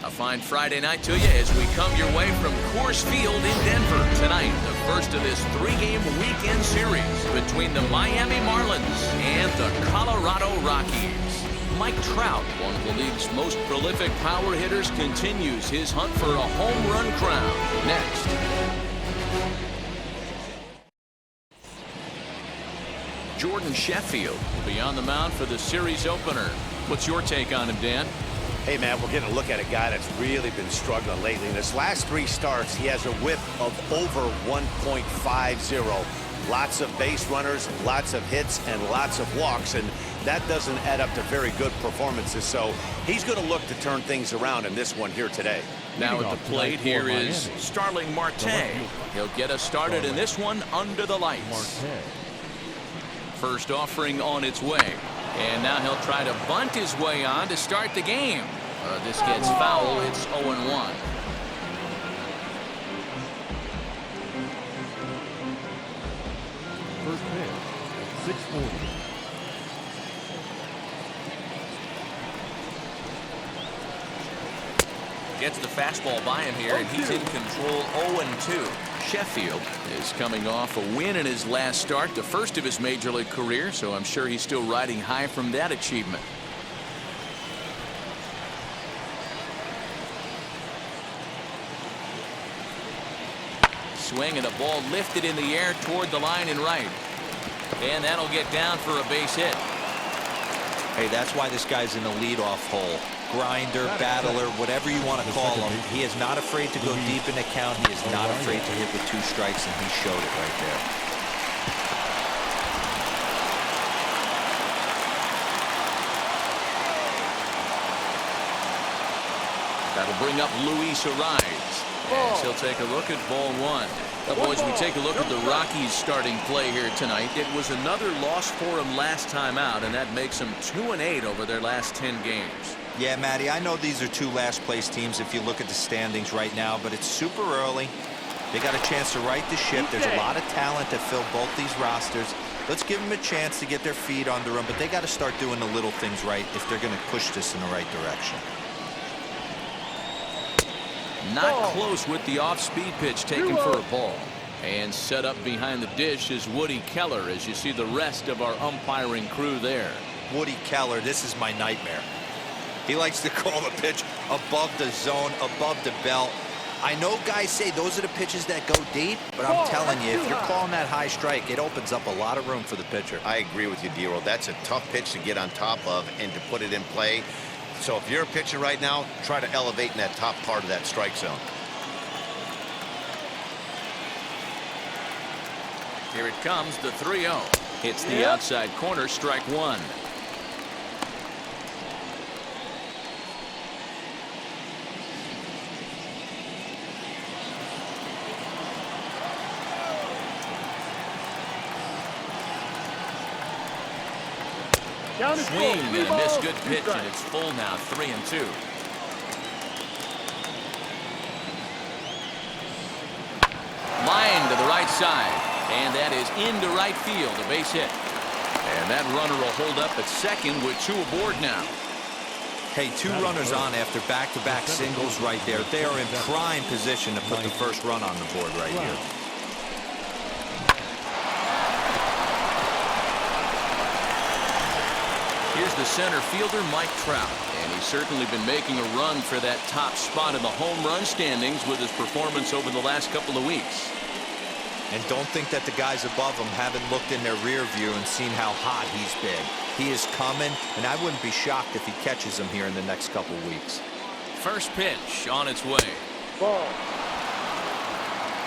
A fine Friday night to you as we come your way from Coors Field in Denver. Tonight, the first of this 3-game weekend series between the Miami Marlins and the Colorado Rockies. Mike Trout, one of the league's most prolific power hitters, continues his hunt for a home run crown. Next. Jordan Sheffield will be on the mound for the series opener. What's your take on him, Dan? Hey, man, we're getting a look at a guy that's really been struggling lately. In his last 3 starts, he has a whip of over 1.50. Lots of base runners, lots of hits, and lots of walks, and that doesn't add up to very good performances. So he's going to look to turn things around in this one here today. Now at the plate here is Starling Marte. He'll get us started in this one under the lights. First offering on its way. And now he'll try to bunt his way on to start the game. This gets foul. It's 0-1. First pitch, 640. Gets the fastball by him here, and he's in control. 0-2. Sheffield is coming off a win in his last start, the first of his major league career, so I'm sure he's still riding high from that achievement. Swing and a ball lifted in the air toward the line and right. And that'll get down for a base hit. Hey, that's why this guy's in the leadoff hole. Grinder, battler, whatever you want to call him. He is not afraid to go deep in the count. He is not afraid to hit with 2 strikes, and he showed it right there. That'll bring up Luis Ariz. As he'll take a look at ball 1. Now, boys, we take a look at the Rockies' starting play here tonight. It was another loss for them last time out, and that makes them 2-8 over their last 10 games. Yeah, Matty, I know these are 2 last-place teams if you look at the standings right now, but it's super early. They got a chance to right the ship. There's a lot of talent to fill both these rosters. Let's give them a chance to get their feet under them, but they got to start doing the little things right if they're going to push this in the right direction. Not close with the off-speed pitch taken for a ball. And set up behind the dish is Woody Keller, as you see the rest of our umpiring crew there. Woody Keller, this is my nightmare. He likes to call the pitch above the zone, above the belt. I know guys say those are the pitches that go deep, but I'm telling you, if you're calling that high strike, it opens up a lot of room for the pitcher. I agree with you, D-Roll. That's a tough pitch to get on top of and to put it in play. So if you're a pitcher right now, try to elevate in that top part of that strike zone. Here it comes, the 3-0. Hits the outside corner, strike 1. Swing and a miss, good pitch, and it's full now, 3-2. Line to the right side, and that is into right field, a base hit. And that runner will hold up at second with 2 aboard now. Hey, 2 runners on after back-to-back singles right there. They are in prime position to put the first run on the board right here. Here's the center fielder, Mike Trout, and he's certainly been making a run for that top spot in the home run standings with his performance over the last couple of weeks. And don't think that the guys above him haven't looked in their rear view and seen how hot he's been. He is coming, and I wouldn't be shocked if he catches him here in the next couple of weeks. First pitch on its way. Ball.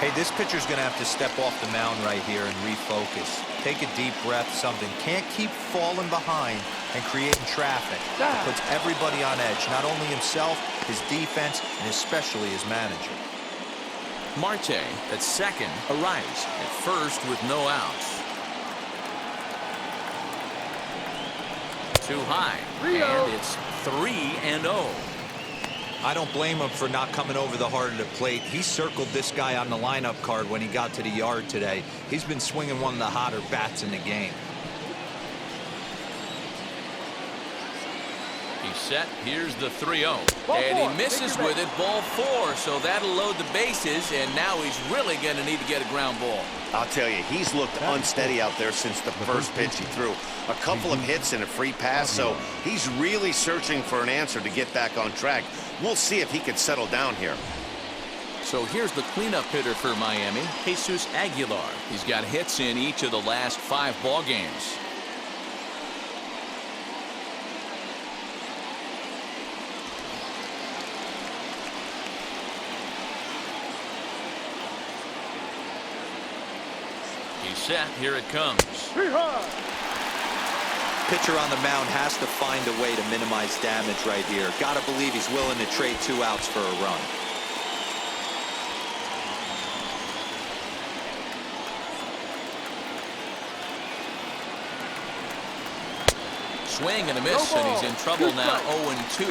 Hey, this pitcher's going to have to step off the mound right here and refocus. Take a deep breath, something. Can't keep falling behind and creating traffic. It puts everybody on edge, not only himself, his defense, and especially his manager. Marte at second, Ariz at first with no outs. Too high, and it's 3-0. I don't blame him for not coming over the heart of the plate. He circled this guy on the lineup card when he got to the yard today. He's been swinging one of the hotter bats in the game. He set. Here's the 3-0. And he misses with it. Ball 4. So that'll load the bases. And now he's really going to need to get a ground ball. I'll tell you, he's looked unsteady out there since the first pitch he threw. A couple of hits and a free pass, so he's really searching for an answer to get back on track. We'll see if he can settle down here. So here's the cleanup hitter for Miami, Jesus Aguilar. He's got hits in each of the last 5 ball games. He's set. Here it comes. Pitcher on the mound has to find a way to minimize damage right here. Got to believe he's willing to trade 2 outs for a run. Swing and a miss, and he's in trouble now. 0-2.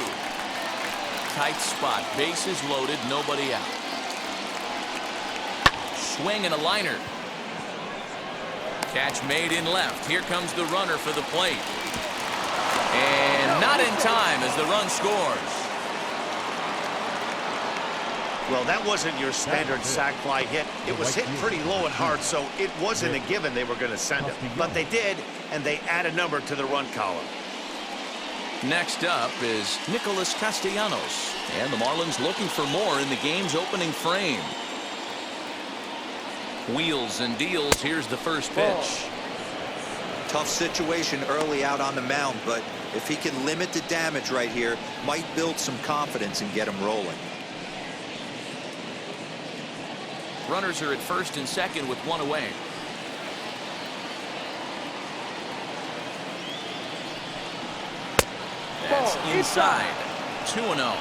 Tight spot. Bases loaded. Nobody out. Swing and a liner. Catch made in left. Here comes the runner for the plate. And not in time as the run scores. Well, that wasn't your standard sac fly hit. It was hit pretty low and hard, so it wasn't a given they were going to send it. But they did, and they add a number to the run column. Next up is Nicholas Castellanos. And the Marlins looking for more in the game's opening frame. Wheels and deals. Here's the first pitch. Tough situation early out on the mound, but if he can limit the damage right here, might build some confidence and get him rolling. Runners are at first and second with 1 away. That's inside. 2-0.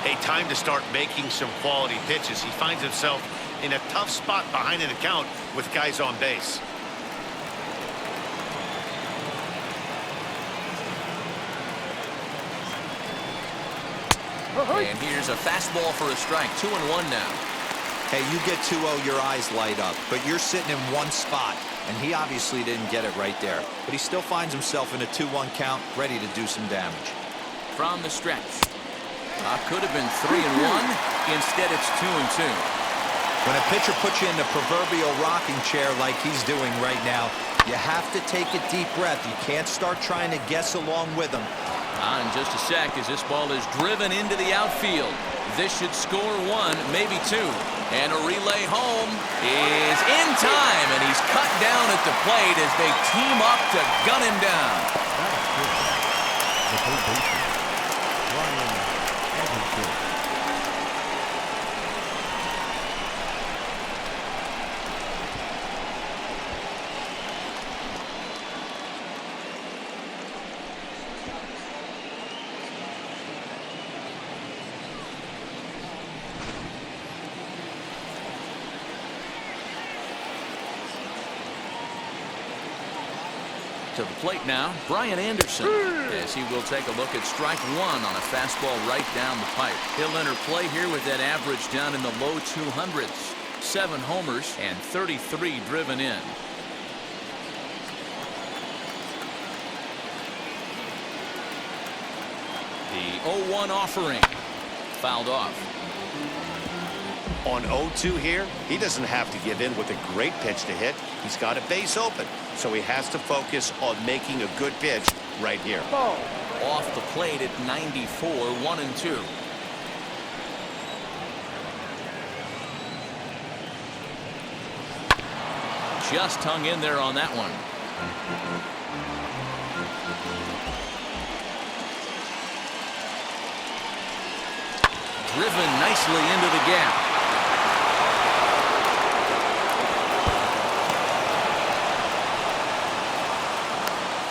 A time to start making some quality pitches. He finds himself in a tough spot behind an account with guys on base. And here's a fastball for a strike. 2-1 now. Hey, you get 2-0, your eyes light up, but you're sitting in one spot, and he obviously didn't get it right there. But he still finds himself in a 2-1 count, ready to do some damage. From the stretch. Could have been 3-1. Instead, it's 2-2. When a pitcher puts you in the proverbial rocking chair like he's doing right now, you have to take a deep breath. You can't start trying to guess along with him. In just a sec as this ball is driven into the outfield. This should score 1, maybe 2. And a relay home is in time, and he's cut down at the plate as they team up to gun him down. The third baseman, Brian Anderson. To the plate now, Brian Anderson, as he will take a look at strike 1 on a fastball right down the pipe. He'll enter play here with that average down in the low 200s. 7 homers and 33 driven in. The 0-1 offering fouled off. On 0-2 here, he doesn't have to give in with a great pitch to hit. He's got a base open, so he has to focus on making a good pitch right here. Off the plate at 94, 1-2. Just hung in there on that one. Driven nicely into the gap.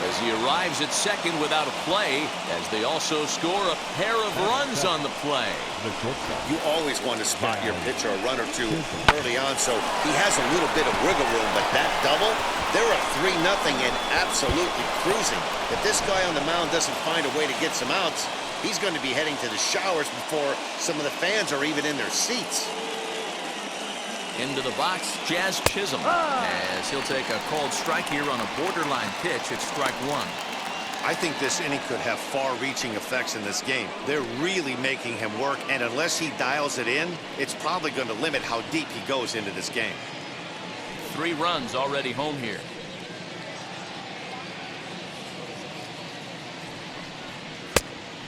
As he arrives at second without a play, as they also score a pair of runs on the play. You always want to spot your pitcher a run or 2 early on, so he has a little bit of wiggle room, but that double, they're up 3-0 and absolutely cruising. If this guy on the mound doesn't find a way to get some outs, he's going to be heading to the showers before some of the fans are even in their seats. Into the box, Jazz Chisholm, as he'll take a called strike here on a borderline pitch at strike 1. I think this inning could have far-reaching effects in this game. They're really making him work, and unless he dials it in, it's probably going to limit how deep he goes into this game. 3 runs already home here.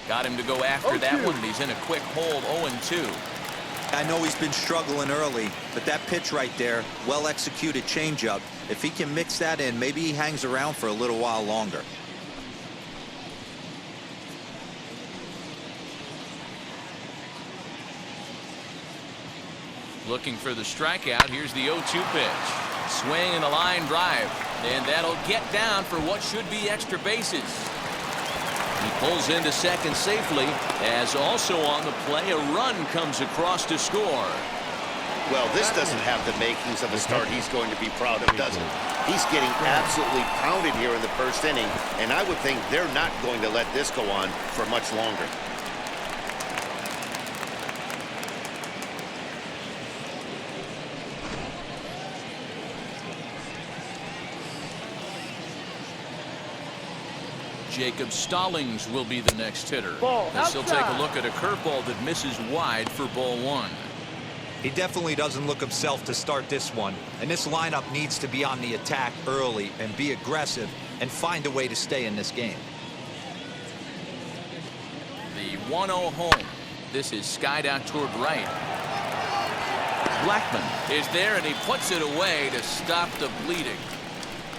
Got him to go after that one, and he's in a quick hold, 0-2. I know he's been struggling early, but that pitch right there, well-executed changeup, if he can mix that in, maybe he hangs around for a little while longer. Looking for the strikeout. Here's the 0-2 pitch. Swing and a line drive. And that'll get down for what should be extra bases. He pulls into second safely, as also on the play, a run comes across to score. Well, this doesn't have the makings of a start he's going to be proud of, does it? He's getting absolutely pounded here in the first inning, and I would think they're not going to let this go on for much longer. Jacob Stallings will be the next hitter. As he'll take a look at a curveball that misses wide for ball 1. He definitely doesn't look himself to start this one, and this lineup needs to be on the attack early and be aggressive and find a way to stay in this game. The 1-0 home. This is skied out toward right. Blackman is there, and he puts it away to stop the bleeding.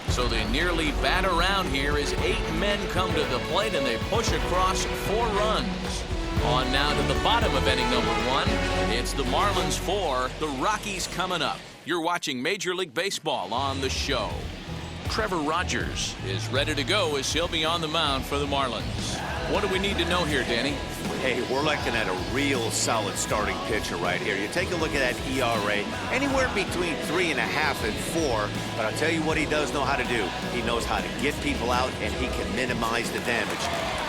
So they nearly bat around here as 8 men come to the plate, and they push across 4 runs. On now to the bottom of inning number 1. It's the Marlins 4, the Rockies coming up. You're watching Major League Baseball on the show. Trevor Rogers is ready to go as he'll be on the mound for the Marlins. What do we need to know here, Danny? Hey, we're looking at a real solid starting pitcher right here. You take a look at that ERA, anywhere between 3.5 and 4. But I'll tell you what he does know how to do. He knows how to get people out, and he can minimize the damage.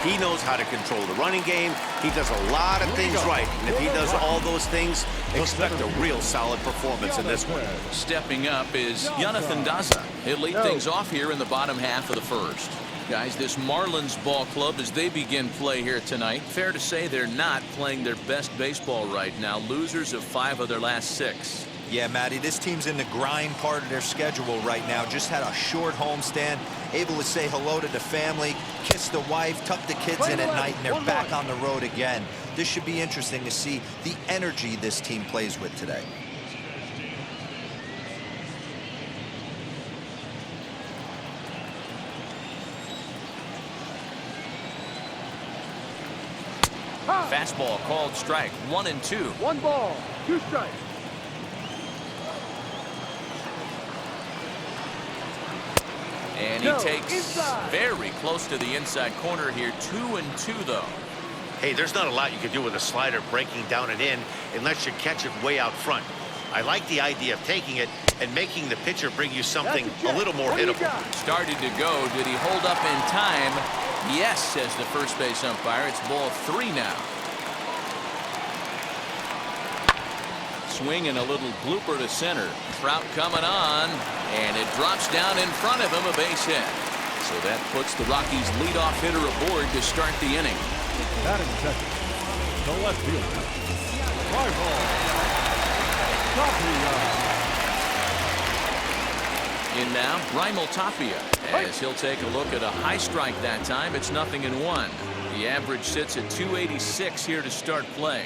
He knows how to control the running game. He does a lot of things right. And if he does all those things, expect a real solid performance in this one. Stepping up is Jonathan Daza. He'll lead things off here in the bottom half of the first. Guys, this Marlins ball club, as they begin play here tonight, fair to say they're not playing their best baseball right now. Losers of 5 of their last 6. Yeah, Matty, this team's in the grind part of their schedule right now. Just had a short homestand, able to say hello to the family, kiss the wife, tuck the kids in at night, and they're back on the road again. This should be interesting to see the energy this team plays with today. Fastball called strike. 1-2. 1 ball, 2 strikes. And he takes very close to the inside corner here. 2-2 though. Hey, there's not a lot you can do with a slider breaking down and in unless you catch it way out front. I like the idea of taking it and making the pitcher bring you something a little more hittable. Started to go. Did he hold up in time? Yes, says the first base umpire. It's ball 3 now. Swing and a little blooper to center. Trout coming on, and it drops down in front of him, a base hit. So that puts the Rockies' leadoff hitter aboard to start the inning. Batting second, the left fielder. Fly ball. Tapia. In now, Raimel Tapia, as he'll take a look at a high strike that time. It's 0-1. The average sits at 286 here to start play.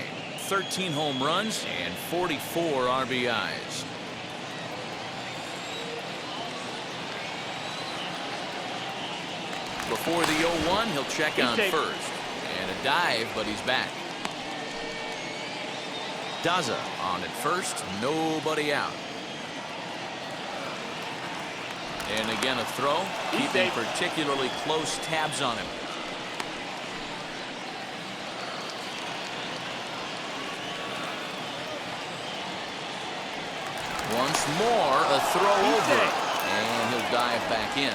13 home runs and 44 RBIs. Before the 0-1, he'll check on first. And a dive, but he's back. Daza on at first, nobody out. And again a throw, keeping particularly close tabs on him. Once more, a throw over, and he'll dive back in.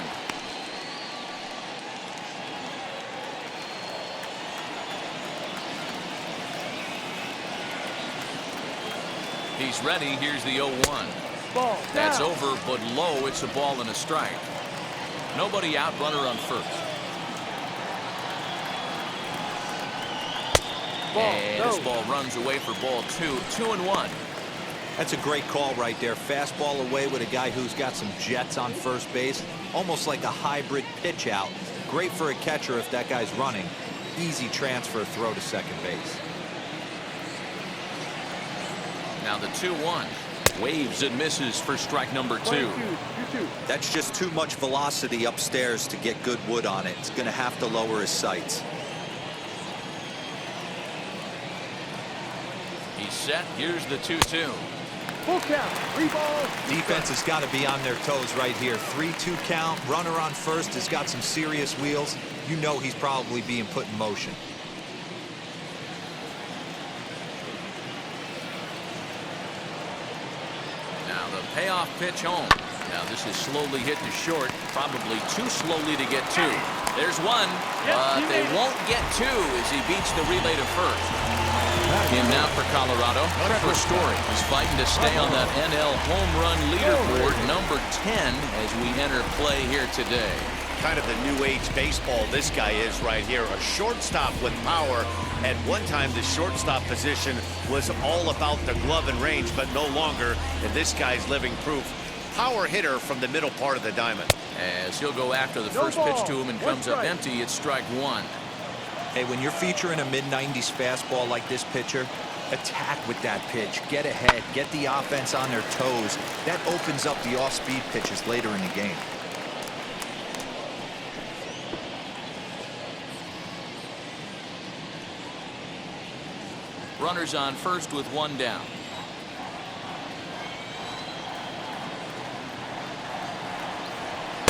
He's ready. Here's the 0-1. That's over, but low. It's a ball and a strike. Nobody out, runner on first. And no. this ball runs away for ball 2, 2-1. That's a great call right there. Fastball away with a guy who's got some jets on first base. Almost like a hybrid pitch out. Great for a catcher if that guy's running. Easy transfer throw to second base. Now the 2-1. Waves and misses for strike number 2. That's just too much velocity upstairs to get good wood on it. It's going to have to lower his sights. He's set. Here's the 2-2. Full count. 3 balls. Defense has got to be on their toes right here. 3-2 count. Runner on first has got some serious wheels. You know he's probably being put in motion. Now the payoff pitch home. Now this is slowly hit to short. Probably too slowly to get 2. There's 1, but they won't get 2 as he beats the relay to first. In now for Colorado, Trevor Story is fighting to stay on that NL home run leaderboard, number 10, as we enter play here today. Kind of the new age baseball this guy is right here. A shortstop with power. At one time, the shortstop position was all about the glove and range, but no longer. And this guy's living proof. Power hitter from the middle part of the diamond. As he'll go after the first pitch to him and comes up empty, it's strike 1. Hey, when you're featuring a mid-90s fastball like this pitcher, attack with that pitch. Get ahead. Get the offense on their toes. That opens up the off-speed pitches later in the game. Runners on first with 1 down.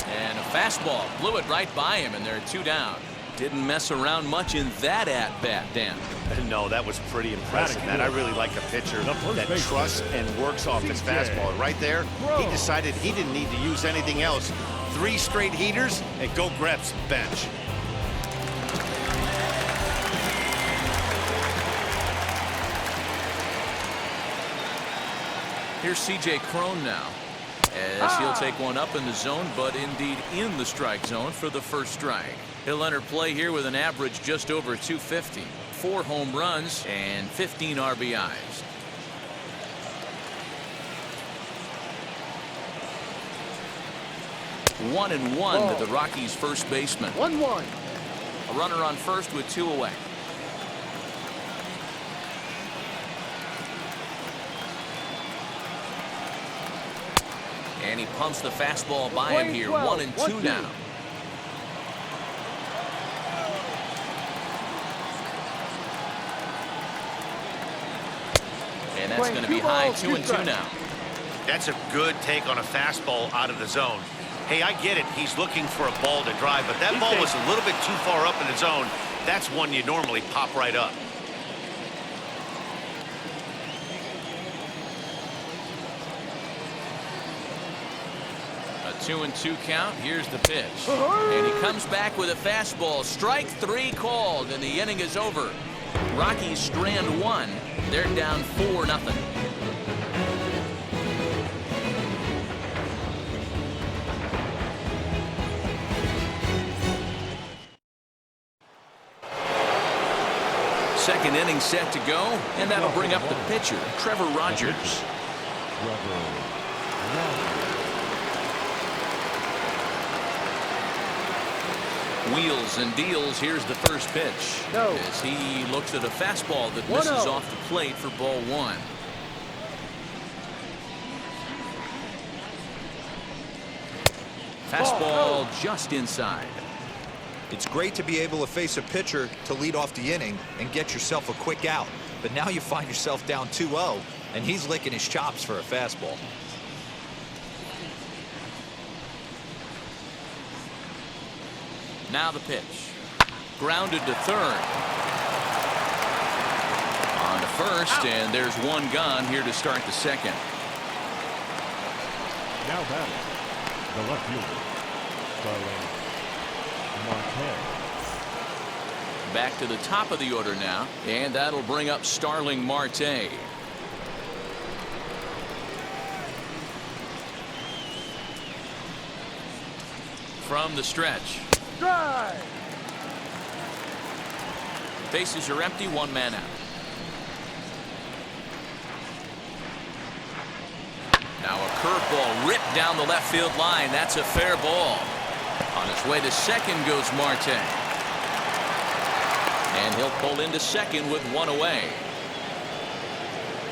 And a fastball blew it right by him, and they're 2 down. Didn't mess around much in that at-bat, Dan. No, that was pretty impressive, man. I really like a pitcher that trusts and works off his fastball. And right there, he decided he didn't need to use anything else. 3 straight heaters and go grab some bench. Here's C.J. Cron now, as he'll take one up in the zone, but indeed in the strike zone for the first strike. He'll enter play here with an average just over 250, 4 home runs, and 15 RBIs. One and one to the Rockies' first baseman. 1-1. A runner on first with 2 away. And he pumps the fastball by him here. 1 and 2 now. And that's going to be high. 2 and 2 now. That's a good take on a fastball out of the zone. Hey, I get it. He's looking for a ball to drive, but that ball was a little bit too far up in the zone. That's one you normally pop right up. A 2 and 2 count. Here's the pitch. And he comes back with a fastball. Strike 3 called, and the inning is over. Rockies strand 1. They're down 4-0. Second inning set to go, and that'll bring up the pitcher, Trevor Rogers. Wheels and deals. Here's the first pitch. As he looks at a fastball that misses off the plate for ball 1. Fastball just inside. It's great to be able to face a pitcher to lead off the inning and get yourself a quick out. But now you find yourself down 2-0, and he's licking his chops for a fastball. Now the pitch. Grounded to third. On to first, and there's 1 gone here to start the second. Now batting, the left fielder, Starling Marte. Back to the top of the order now, and that'll bring up Starling Marte. From the stretch. Drive. Bases are empty, one man out. Now a curveball ripped down the left field line. That's a fair ball. On his way to second goes Marte. And he'll pull into second with one away.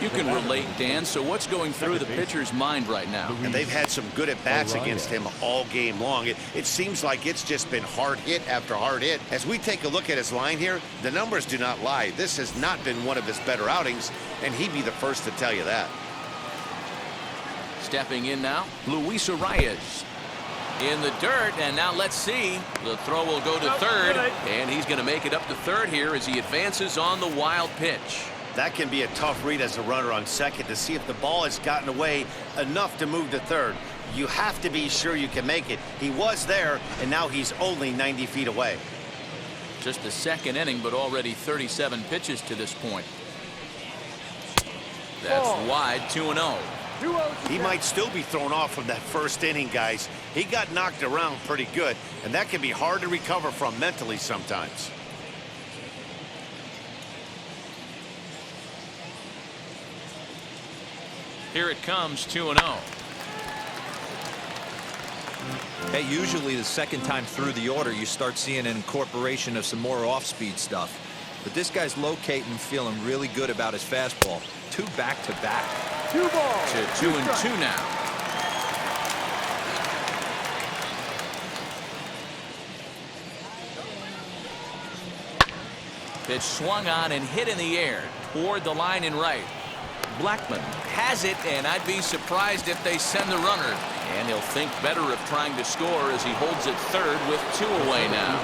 You can relate, Dan. So what's going through the pitcher's mind right now? And they've had some good at-bats against him all game long. It seems like it's just been hard hit after hard hit. As we take a look at his line here, the numbers do not lie. This has not been one of his better outings, and he'd be the first to tell you that. Stepping in now, Luis Arias. In the dirt, and now let's see. The throw will go to third, and he's going to make it up to third here as he advances on the wild pitch. That can be a tough read as a runner on second to see if the ball has gotten away enough to move to third. You have to be sure you can make it. He was there, and now he's only 90 feet away. Just the second inning, but already 37 pitches to this point. That's wide, 2-0. He might still be thrown off from that first inning, guys. He got knocked around pretty good, and that can be hard to recover from mentally sometimes. Here it comes, 2-0. Hey, usually the second time through the order, you start seeing an incorporation of some more off-speed stuff. But this guy's locating, feeling really good about his fastball. 2 back-to-back. 2 balls. To 2-2 now. Pitch swung on and hit in the air toward the line and right. Blackman has it, and I'd be surprised if they send the runner. And he'll think better of trying to score as he holds it third with 2 away now.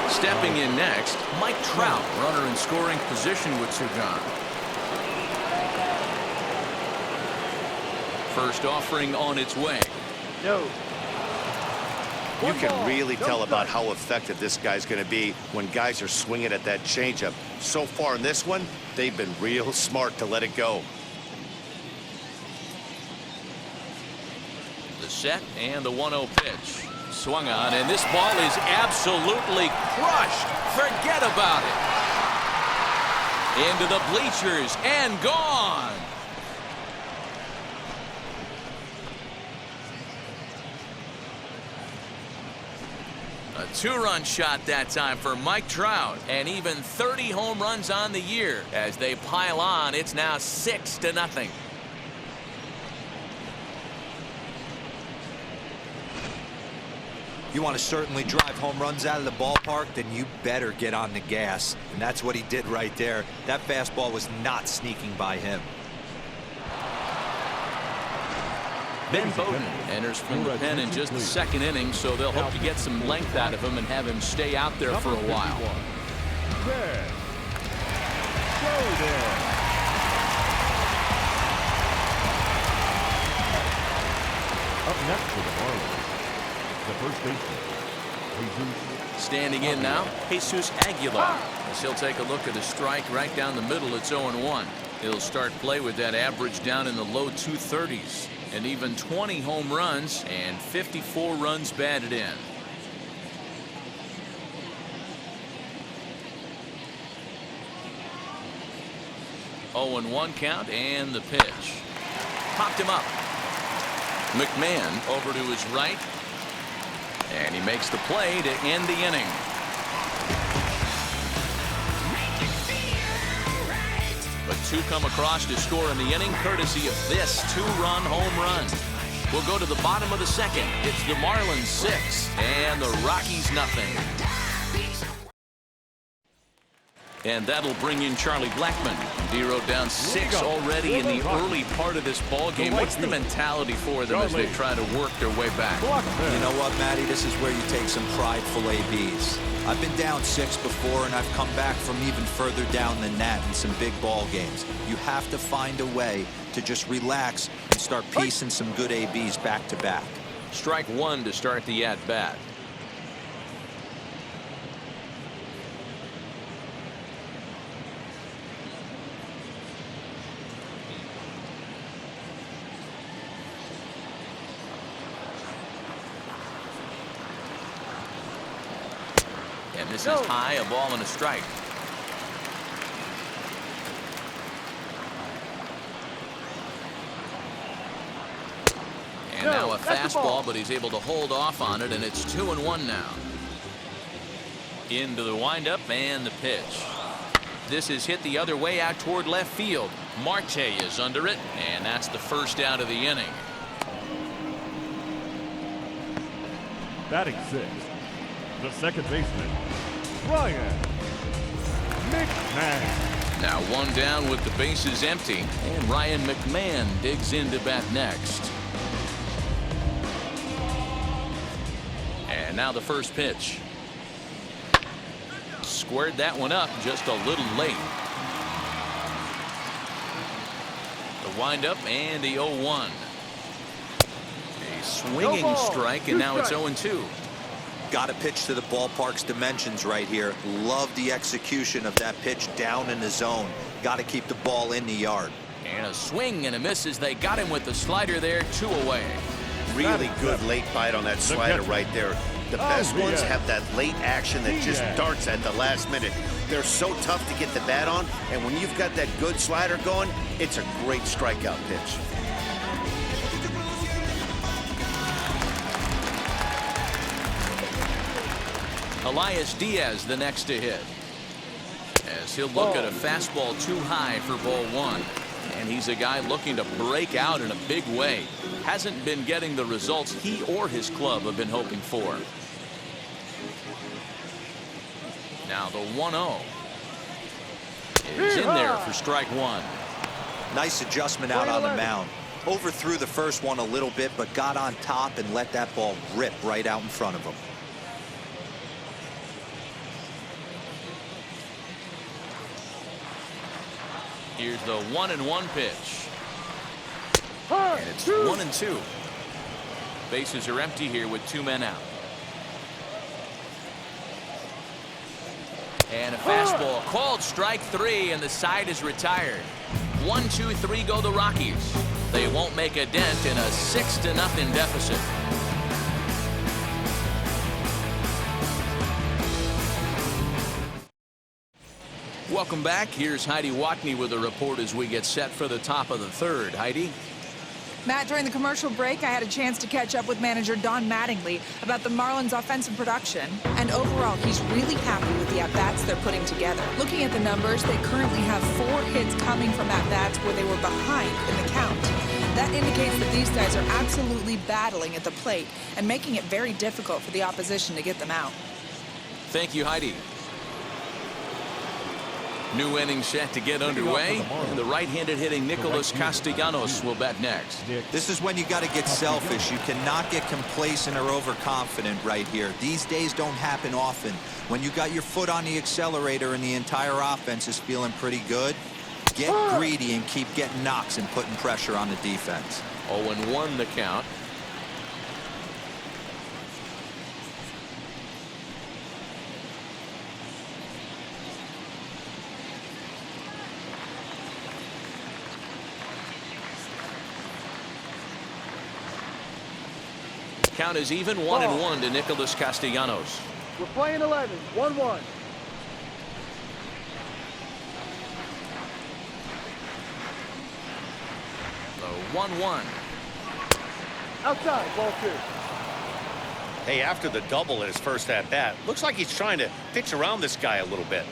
Stepping in next, Mike Trout, runner in scoring position with 2 gone. First offering on its way. No. You can really tell about how effective this guy's going to be when guys are swinging at that changeup. So far in this one, they've been real smart to let it go. The set and the 1-0 pitch. Swung on, and this ball is absolutely crushed. Forget about it. Into the bleachers and gone. A 2-run shot that time for Mike Trout, and even 30 home runs on the year. As they pile on, it's now 6-0. You want to certainly drive home runs out of the ballpark, then you better get on the gas. And that's what he did right there. That fastball was not sneaking by him. Ben Bowden enters from the pen in just the second inning, so they'll hope to get some length out of him and have him stay out there for a while. Up next for the Marlins, the first baseman, Jesus. Standing in now, Jesus Aguilar. As he'll take a look at a strike right down the middle. It's 0-1. He'll start play with that average down in the low 230s. And even 20 home runs and 54 runs batted in. Oh, and 1 count, and the pitch. Popped him up. McMahon over to his right. And he makes the play to end the inning. But 2 come across to score in the inning, courtesy of this 2-run home run. We'll go to the bottom of the second. It's the Marlins 6 and the Rockies nothing. And that'll bring in Charlie Blackman. D-Row down 6 already in the early part of this ball game. What's the mentality for them as they try to work their way back? You know what, Matty? This is where you take some prideful ABs. I've been down 6 before, and I've come back from even further down than that in some big ball games. You have to find a way to just relax and start piecing some good ABs back to back. Strike 1 to start the at-bat. And this is high, a ball and a strike. And now a fastball, but he's able to hold off on it, and it's 2-1 now. Into the windup and the pitch. This is hit the other way out toward left field. Marte is under it, and that's the first out of the inning. Batting sixth, the second baseman, Ryan McMahon. Now one down with the bases empty, and Ryan McMahon digs in to bat next. And now the first pitch. Squared that one up just a little late. The windup and the 0-1. A swinging strike, and now it's 0-2. Got to pitch to the ballpark's dimensions right here. Love the execution of that pitch down in the zone. Got to keep the ball in the yard. And a swing and a miss as they got him with the slider there, 2 away. Really good late bite on that slider right there. The best ones have that late action that just darts at the last minute. They're so tough to get the bat on, and when you've got that good slider going, it's a great strikeout pitch. Elias Diaz the next to hit, as he'll look at a fastball too high for ball 1. And he's a guy looking to break out in a big way. Hasn't been getting the results he or his club have been hoping for. Now the 1-0 is in there for strike 1. Nice adjustment out on the mound. Overthrew the first one a little bit, but got on top and let that ball rip right out in front of him. Here's the 1-1 pitch. And it's 1-2. Bases are empty here with 2 men out. And a fastball called strike 3, and the side is retired. 1-2-3 go the Rockies. They won't make a dent in a 6-0 deficit. Welcome back. Here's Heidi Watney with a report as we get set for the top of the third. Heidi? Matt, during the commercial break, I had a chance to catch up with manager Don Mattingly about the Marlins' offensive production. And overall, he's really happy with the at-bats they're putting together. Looking at the numbers, they currently have 4 hits coming from at-bats where they were behind in the count. That indicates that these guys are absolutely battling at the plate and making it very difficult for the opposition to get them out. Thank you, Heidi. New inning set to get underway, and the right-handed hitting Nicholas Castellanos will bat next. This is when you got to get selfish. You cannot get complacent or overconfident right here. These days don't happen often. When you got your foot on the accelerator and the entire offense is feeling pretty good, get greedy and keep getting knocks and putting pressure on the defense. 0-1 the count. Count is even, 1-1 to Nicholas Castellanos. We're playing 11, 1-1. The 1-1. Outside, ball 2. Hey, after the double in his first at-bat, looks like he's trying to pitch around this guy a little bit.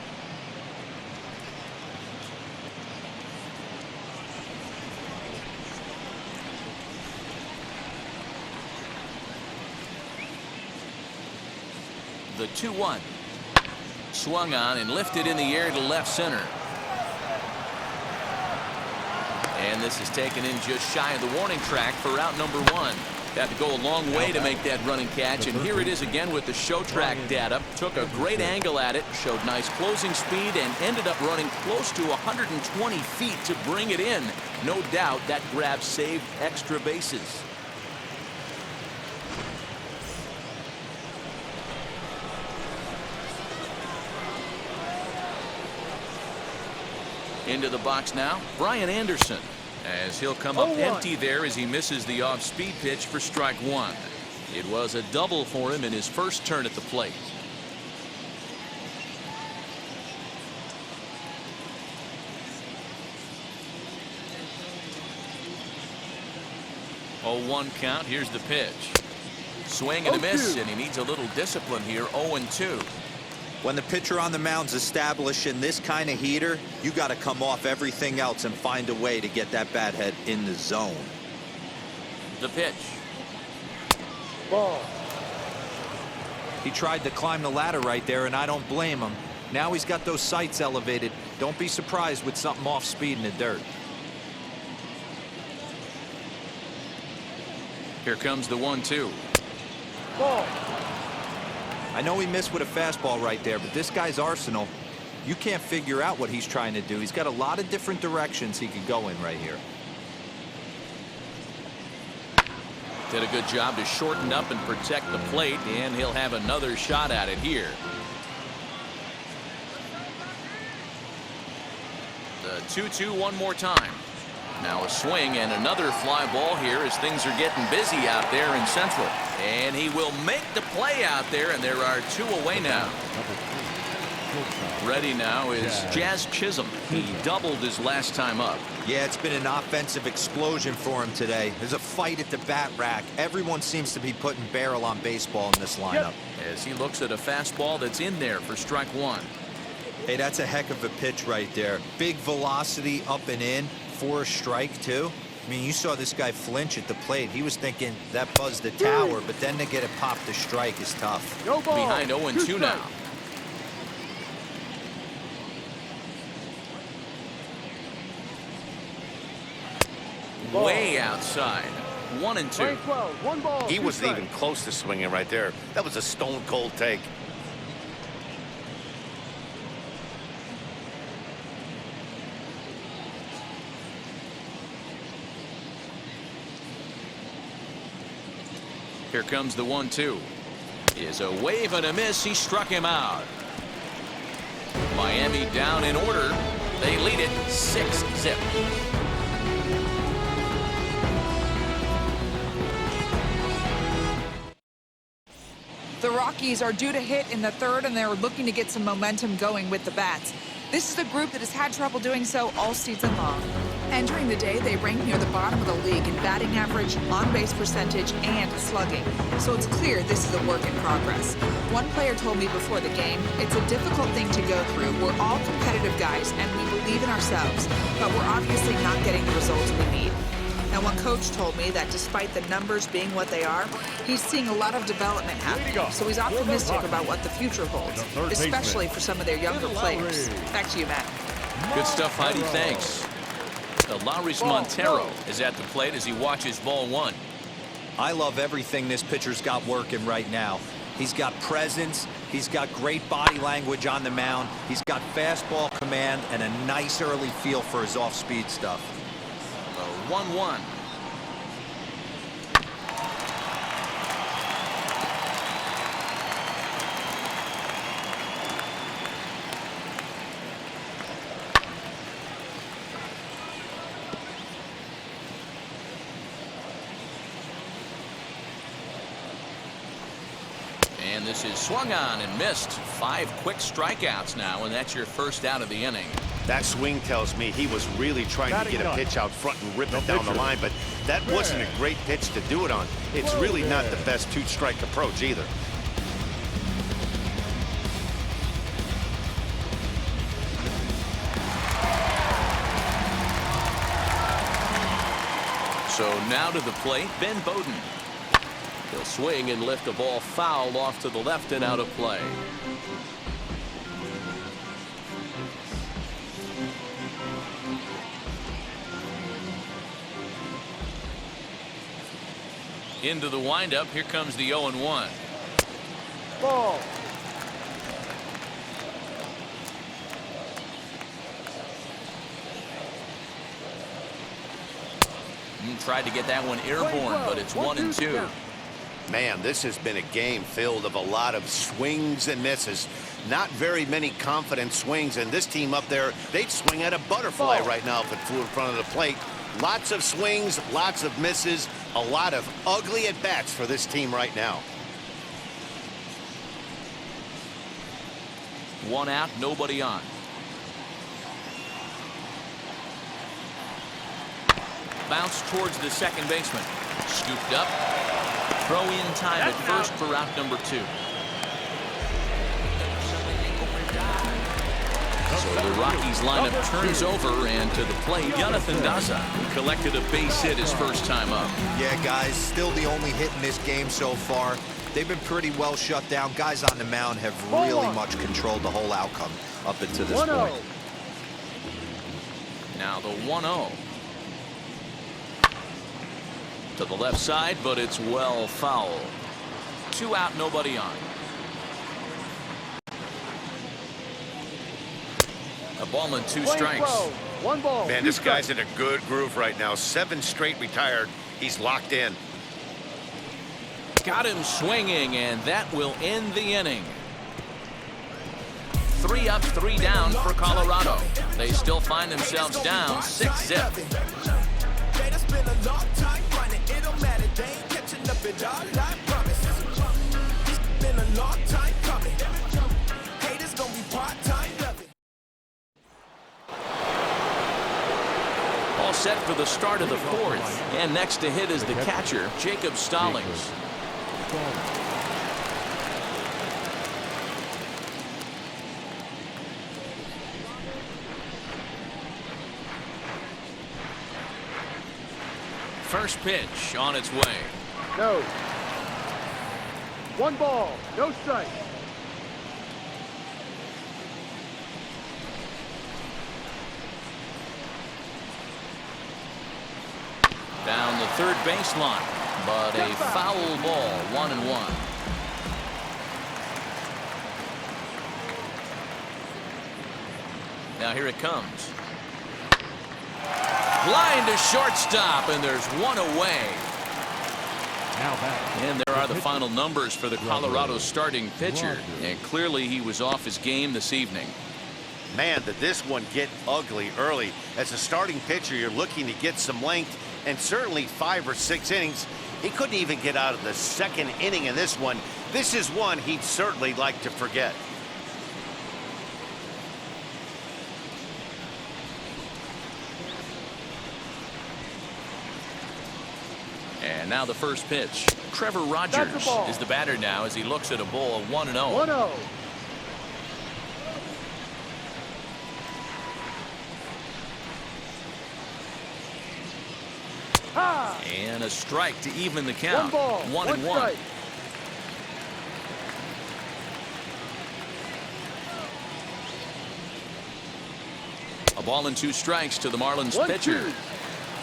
The 2-1. Swung on and lifted in the air to left center. And this is taken in just shy of the warning track for out number 1. Had to go a long way to make that running catch, and here it is again with the show track data. Took a great angle at it, showed nice closing speed, and ended up running close to 120 feet to bring it in. No doubt that grab saved extra bases. Into the box now, Brian Anderson, as he'll come up empty there as he misses the off-speed pitch for strike 1. It was a double for him in his first turn at the plate. 0-1 count. Here's the pitch. Swing and a miss, and he needs a little discipline here. 0-2. When the pitcher on the mound's establishing this kind of heater, you got to come off everything else and find a way to get that bat head in the zone. The pitch. Ball. He tried to climb the ladder right there, and I don't blame him. Now he's got those sights elevated. Don't be surprised with something off speed in the dirt. Here comes the 1-2. Ball. I know he missed with a fastball right there, but this guy's arsenal, you can't figure out what he's trying to do. He's got a lot of different directions he could go in right here. Did a good job to shorten up and protect the plate, and he'll have another shot at it here. The 2-2 one more time. Now a swing and another fly ball here as things are getting busy out there in Central. And he will make the play out there, and there are 2 away now. Ready now is Jazz Chisholm. He doubled his last time up. Yeah, it's been an offensive explosion for him today. There's a fight at the bat rack. Everyone seems to be putting barrel on baseball in this lineup. As he looks at a fastball that's in there for strike 1. Hey, that's a heck of a pitch right there. Big velocity up and in for a strike, too. I mean, you saw this guy flinch at the plate. He was thinking that buzzed the tower, but then to get it popped to strike is tough. No ball. Behind 0-2 now. Way outside. 1-2. Strike 12. 1 ball. He 2 wasn't strikes. even close to swinging right there. That was a stone cold take. Here comes the 1-2. Is a wave and a miss. He struck him out. Miami down in order. They lead it 6-zip. The Rockies are due to hit in the 3rd, and they're looking to get some momentum going with the bats. This is a group that has had trouble doing so all season long. Entering the day, they rank near the bottom of the league in batting average, on-base percentage, and slugging. So it's clear this is a work in progress. One player told me before the game, it's a difficult thing to go through. We're all competitive guys, and we believe in ourselves, but we're obviously not getting the results we need. Now, one coach told me that despite the numbers being what they are, he's seeing a lot of development happening. So he's optimistic about what the future holds, especially for some of their younger players. Back to you, Matt. Good stuff, Heidi. Thanks. Lowry's Montero is at the plate as he watches ball 1. I love everything this pitcher's got working right now. He's got presence. He's got great body language on the mound. He's got fastball command and a nice early feel for his off-speed stuff. 1-1. And this is swung on and missed. 5 quick strikeouts now, and that's your first out of the inning. That swing tells me he was really trying to get a pitch out front and rip it down the line, but that wasn't a great pitch to do it on. It's really not the best 2-strike approach either. So now to the plate, Ben Bowden. He'll swing and lift a ball foul off to the left and out of play. Into the windup. Here comes the 0-1. Ball. Tried to get that one airborne, but it's 1-2. Man, this has been a game filled of a lot of swings and misses. Not very many confident swings, and this team up there, they'd swing at a butterfly right now if it flew in front of the plate. Lots of swings, lots of misses, a lot of ugly at-bats for this team right now. 1 out, nobody on. Bounce towards the second baseman. Scooped up. Throw in time at first for route number 2. So the Rockies lineup turns over, and to the plate, Jonathan Daza collected a base hit his first time up. Yeah, guys, still the only hit in this game so far. They've been pretty well shut down. Guys on the mound have really much controlled the whole outcome up until this point. Now the 1-0. To the left side, but it's well foul. 2 out, nobody on. A ball and 2 strikes. 1 ball. Man, this guy's in a good groove right now. 7 straight retired. He's locked in. Got him swinging, and that will end the inning. 3 up, 3 down for Colorado. They still find themselves down 6-zip. All set for the start of the 4th. And next to hit is the catcher, Jacob Stallings. First pitch on its way. No. 1 ball. No strike. Down the third baseline, but a foul ball, 1-1. Now here it comes. Line to shortstop, and there's 1 away. And there are the final numbers for the Colorado starting pitcher, and clearly he was off his game this evening. Man, did this one get ugly early. As a starting pitcher, you're looking to get some length, and certainly 5 or 6 innings. He couldn't even get out of the 2nd inning in this one. This is one he'd certainly like to forget. And now the first pitch. Trevor Rogers is the batter now as he looks at a ball, 1-0. 1-0. And a strike to even the count. 1 ball. 1-1. A ball and 2 strikes to the Marlins pitcher. 1-2.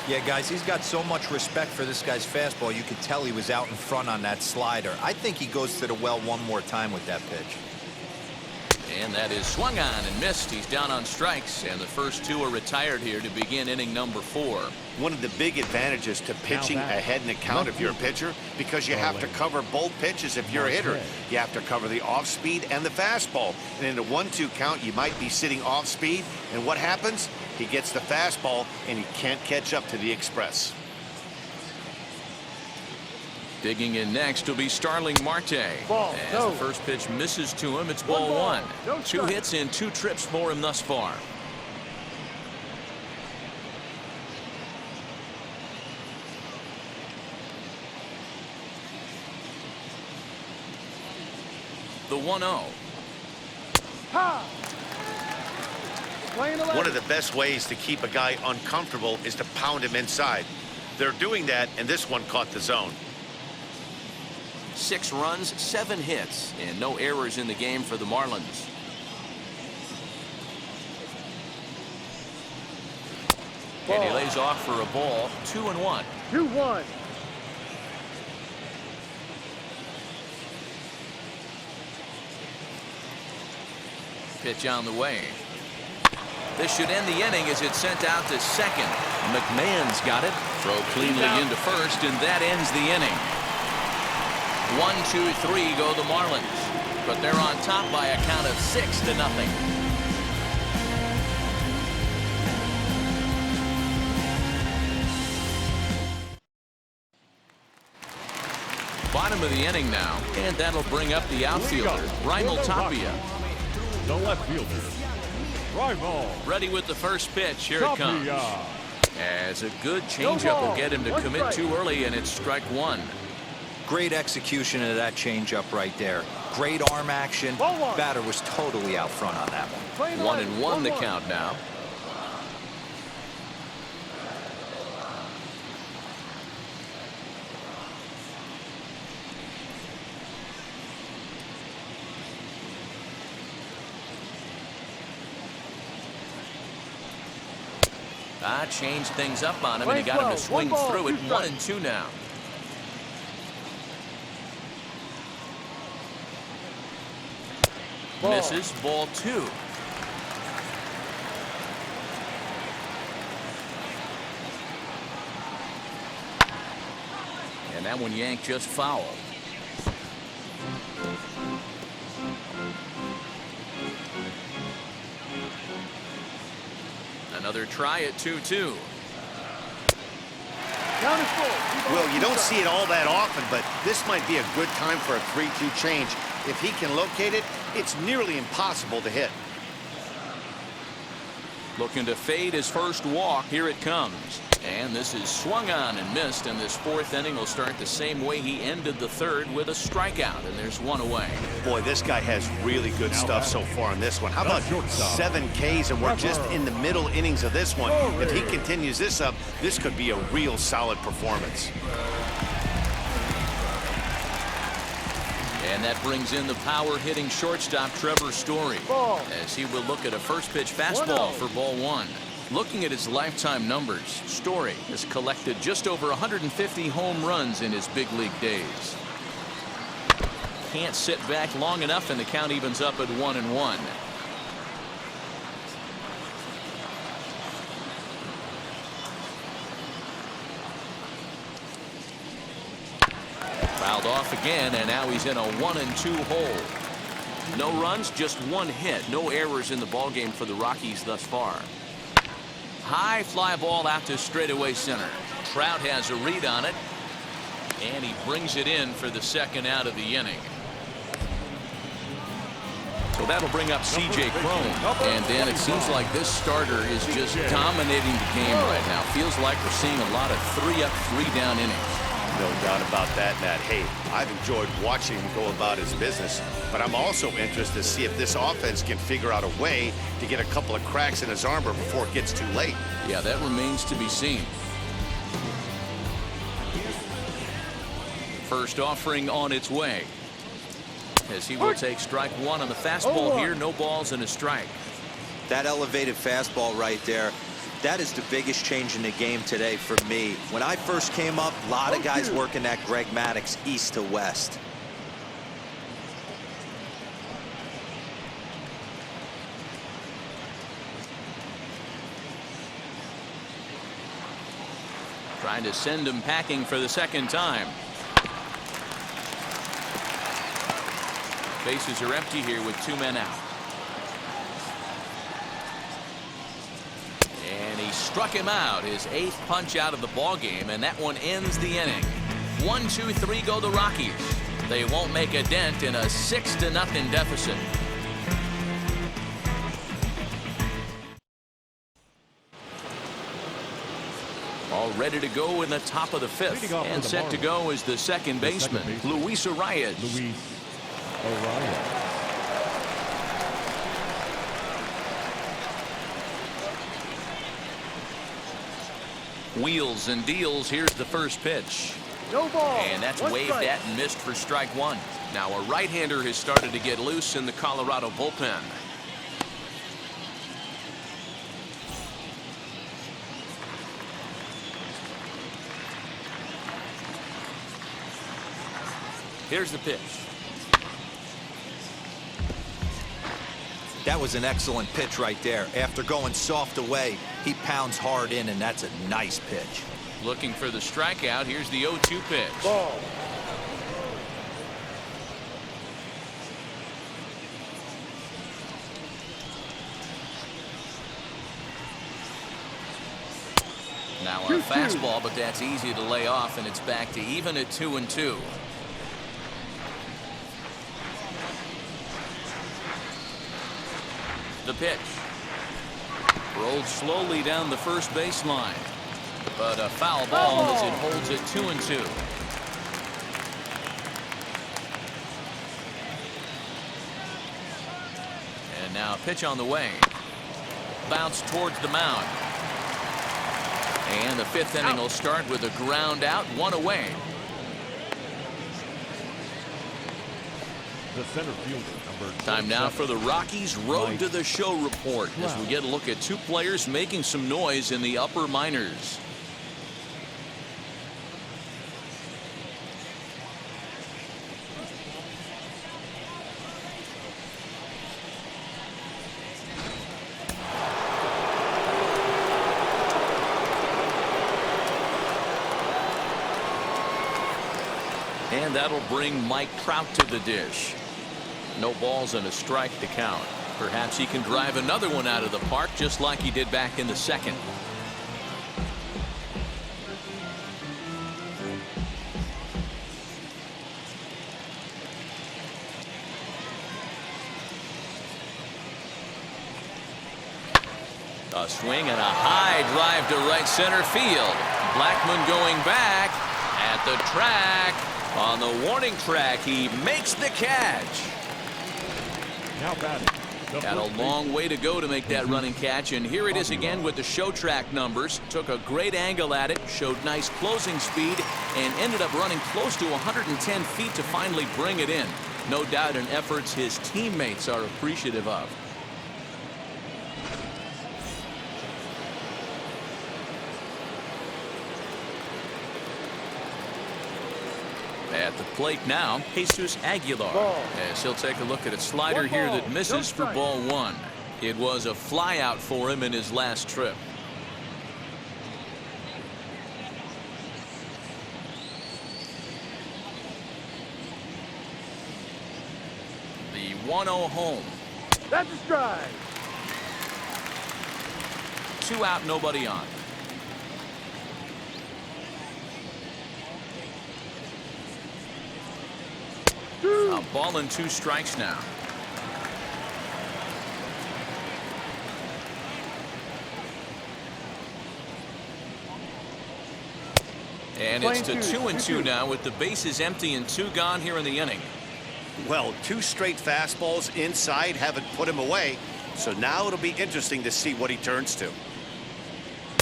Yeah, guys, he's got so much respect for this guy's fastball. You could tell he was out in front on that slider. I think he goes to the well one more time with that pitch. And that is swung on and missed. He's down on strikes, and the first 2 are retired here to begin inning number 4. One of the big advantages to pitching ahead in the count if you're a pitcher, because you have to cover both pitches if you're a hitter. You have to cover the off speed and the fastball. And in a 1-2 count, you might be sitting off speed, and what happens? He gets the fastball, and he can't catch up to the express. Digging in next will be Starling Marte. As the first pitch misses to him, it's ball 1. 2 hits and 2 trips for him thus far. The 1-0. One of the best ways to keep a guy uncomfortable is to pound him inside. They're doing that, and this one caught the zone. 6 runs, 7 hits, and no errors in the game for the Marlins. And he lays off for a ball, 2-1. 2-1. Pitch on the way. This should end the inning as it's sent out to second. McMahon's got it. Throw cleanly into first, and that ends the inning. 1, 2, 3 go the Marlins, but they're on top by a count of 6-0. Bottom of the inning now, and that'll bring up the outfielder, Raimel Tapia. The left fielder, Raimel. Ready with the first pitch. Here it comes. As a good changeup will get him to commit strike. too early, and it's strike one. Great execution of that changeup right there. Great arm action. Ball one. Batter was totally out front on that one. 1-1 the count now. Changed things up on him, and he got him to swing through it. 1-2 now. Misses, ball 2. And that one yanked just foul. Another try at 2-2. Well, you don't see it all that often, but this might be a good time for a 3-2 change. If he can locate it, it's nearly impossible to hit. Looking to fade his first walk. Here it comes. And this is swung on and missed, and this fourth inning will start the same way he ended the third, with a strikeout, and there's one away. Boy, this guy has really good stuff so far on this one. How about 7 Ks, and we're just in the middle innings of this one. If he continues this up, this could be a real solid performance. And that brings in the power-hitting shortstop Trevor Story, as he will look at a first-pitch fastball for ball 1. Looking at his lifetime numbers, Story has collected just over 150 home runs in his big league days. Can't sit back long enough, and the count evens up at 1-1. Fouled off again, and now he's in a 1-2 hole. No runs, just 1 hit. No errors in the ballgame for the Rockies thus far. High fly ball out to straightaway center. Trout has a read on it, and he brings it in for the second out of the inning. So that'll bring up C.J. Cron. And Dan, it seems like this starter is just dominating the game right now. Feels like we're seeing a lot of 3-up, 3-down innings. No doubt about that, Matt. Hey, I've enjoyed watching him go about his business, but I'm also interested to see if this offense can figure out a way to get a couple of cracks in his armor before it gets too late. Yeah, that remains to be seen. First offering on its way, as he will take strike 1 on the fastball here. No balls and a strike. That elevated fastball right there, that is the biggest change in the game today for me. When I first came up, a lot of guys working that Greg Maddux east to west. Trying to send him packing for the second time. Bases are empty here with 2 men out. And he struck him out, his 8th punch out of the ball game, and that one ends the inning. 1-2-3 go the Rockies. They won't make a dent in a 6-0 deficit. All ready to go in the top of the 5th, and set to go is the second baseman, Luis Arias. Wheels and deals. Here's the first pitch. No ball. And that's waved at and missed for strike 1. Now a right-hander has started to get loose in the Colorado bullpen. Here's the pitch. That was an excellent pitch right there. After going soft away, he pounds hard in, and that's a nice pitch. Looking for the strikeout. Here's the 0-2 pitch. Ball. Now a fastball, but that's easy to lay off, and it's back to even at 2-2. The pitch. Rolled slowly down the first baseline. But a foul ball as it holds it 2-2. And now pitch on the way. Bounce towards the mound. And the fifth inning will start with a ground out, 1 away. The center fielder, number Time now for the Rockies Road to the Show report as we get a look at 2 players making some noise in the upper minors. And that'll bring Mike Trout to the dish. No balls and a strike to count. Perhaps he can drive another one out of the park just like he did back in the second. A swing and a high drive to right center field. Blackmon going back at the track. On the warning track, he makes the catch. Now batting. Had a long way to go to make that running catch, and here it is again with the show track numbers. Took a great angle at it, showed nice closing speed, and ended up running close to 110 feet to finally bring it in. No doubt an effort his teammates are appreciative of. At the plate now, Jesus Aguilar, as he'll take a look at a slider here that misses for ball 1. It was a flyout for him in his last trip. The 1-0 home. That's a strike. 2 out, nobody on. A ball and 2 strikes now. And it's to 2-2 now with the bases empty and 2 gone here in the inning. Well, 2 straight fastballs inside haven't put him away. So now it'll be interesting to see what he turns to.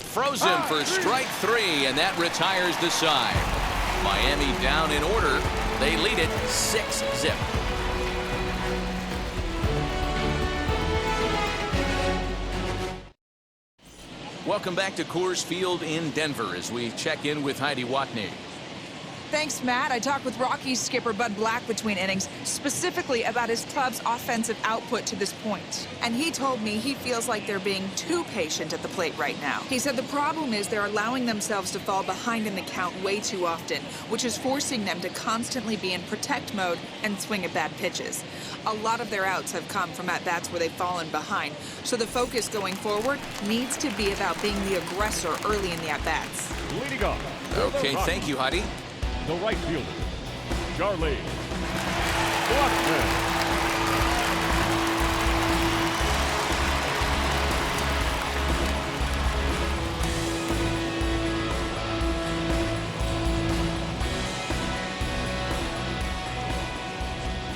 Frozen for strike 3, and that retires the side. Miami down in order. They lead it 6-0. Welcome back to Coors Field in Denver as we check in with Heidi Watney. Thanks, Matt. I talked with Rockies skipper Bud Black between innings, specifically about his club's offensive output to this point. And he told me he feels like they're being too patient at the plate right now. He said the problem is they're allowing themselves to fall behind in the count way too often, which is forcing them to constantly be in protect mode and swing at bad pitches. A lot of their outs have come from at-bats where they've fallen behind, so the focus going forward needs to be about being the aggressor early in the at-bats. Leading off. Okay, thank you, Heidi. The right fielder, Charlie Blackmon.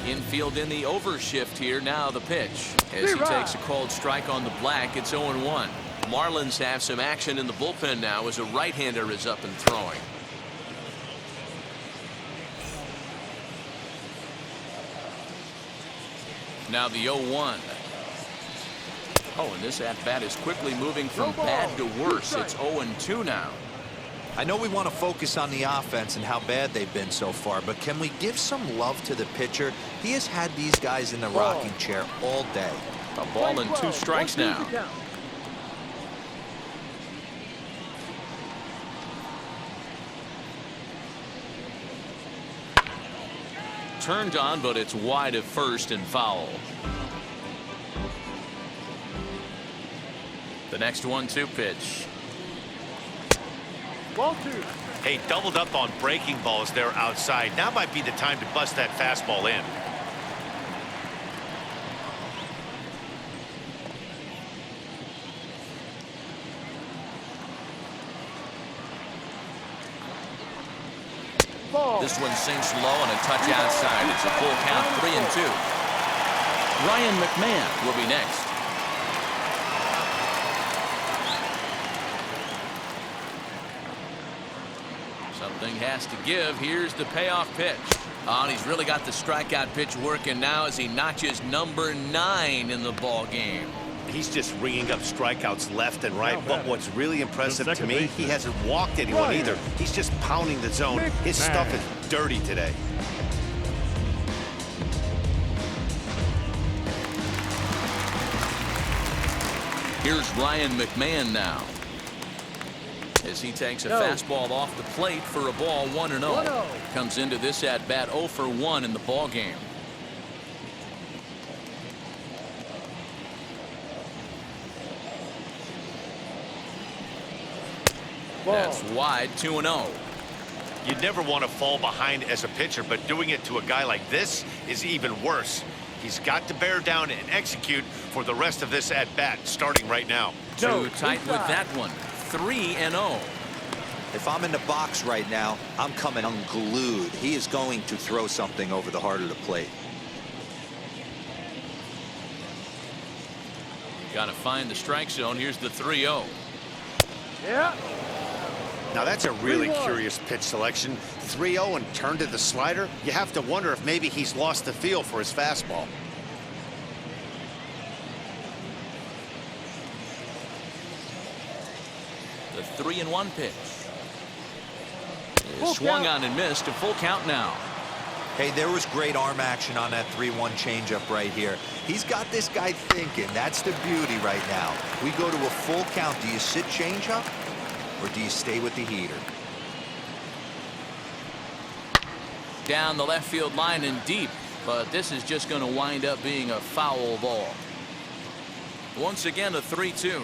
Infield in the overshift here. Now the pitch. As he takes a called strike on the black, it's 0-1. Marlins have some action in the bullpen now as a right-hander is up and throwing. Now the 0-1. Oh, and this at-bat is quickly moving from bad to worse. It's 0-2 now. I know we want to focus on the offense and how bad they've been so far, but can we give some love to the pitcher? He has had these guys in the rocking chair all day. A ball and 2 strikes now. Turned on, but it's wide at first and foul. The next 1-2 pitch. Ball 2. Hey, doubled up on breaking balls there outside. Now might be the time to bust that fastball in. Ball. This one sinks low and a touch outside. It's a full count, 3-2. Ryan McMahon will be next. Something has to give. Here's the payoff pitch. Oh, and he's really got the strikeout pitch working now as he notches number 9 in the ball game. He's just ringing up strikeouts left and right. But what's really impressive to me, he hasn't walked anyone either. He's just pounding the zone. His stuff is dirty today. Here's Ryan McMahon now, as he takes a fastball off the plate for a ball, 1-0. Comes into this at bat 0 for 1 in the ball game. That's wide, 2-0. You never want to fall behind as a pitcher, but doing it to a guy like this is even worse. He's got to bear down and execute for the rest of this at bat, starting right now. Too tight with that one, 3-0. If I'm in the box right now, I'm coming unglued. He is going to throw something over the heart of the plate. Got to find the strike zone. Here's the 3-0. Yeah. Now that's a really curious pitch selection. 3-0 and turned to the slider. You have to wonder if maybe he's lost the feel for his fastball. The 3-1 pitch. Swung on and missed. A full count now. Hey, there was great arm action on that 3-1 changeup right here. He's got this guy thinking. That's the beauty right now. We go to a full count. Do you sit changeup or do you stay with the heater? Down the left field line and deep, but this is just going to wind up being a foul ball. Once again, a 3-2.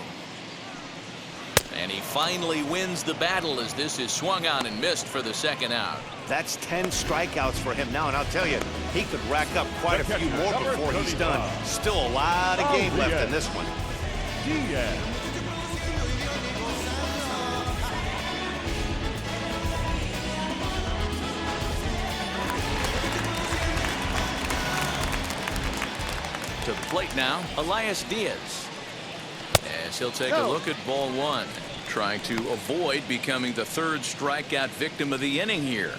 And he finally wins the battle as this is swung on and missed for the second out. That's 10 strikeouts for him now, and I'll tell you, he could rack up quite a few more before he's done. Still a lot of game left in this one. To the plate now, Elias Diaz. As he'll take a look at ball 1, trying to avoid becoming the 3rd strikeout victim of the inning here.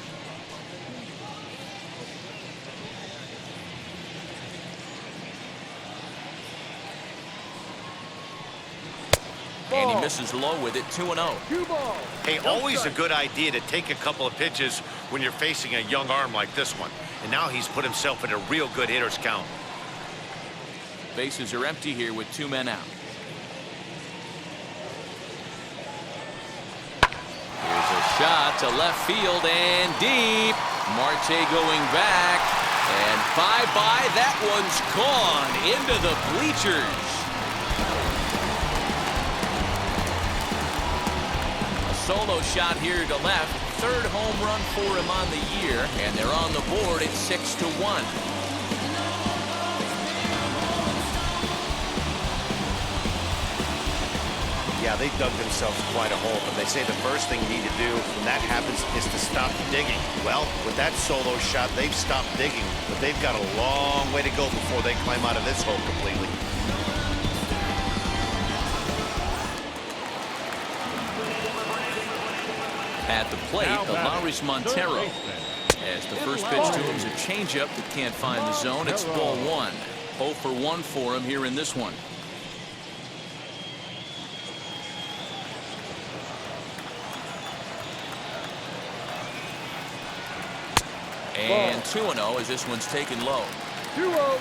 And he misses low with it, 2-0. Hey, always a good idea to take a couple of pitches when you're facing a young arm like this one. And now he's put himself in a real good hitter's count. Bases are empty here with 2 men out. Here's a shot to left field and deep. Marte going back. And bye-bye. That one's gone into the bleachers. A solo shot here to left. 3rd home run for him on the year. And they're on the board at 6-1. Yeah, they dug themselves quite a hole, but they say the first thing you need to do when that happens is to stop digging. Well, with that solo shot, they've stopped digging, but they've got a long way to go before they climb out of this hole completely. At the plate, Alaris Montero. As the first pitch to him is a changeup that can't find the zone. It's ball 1. 0 for 1 for him here in this one. And 2-0 as this one's taken low. 2-0.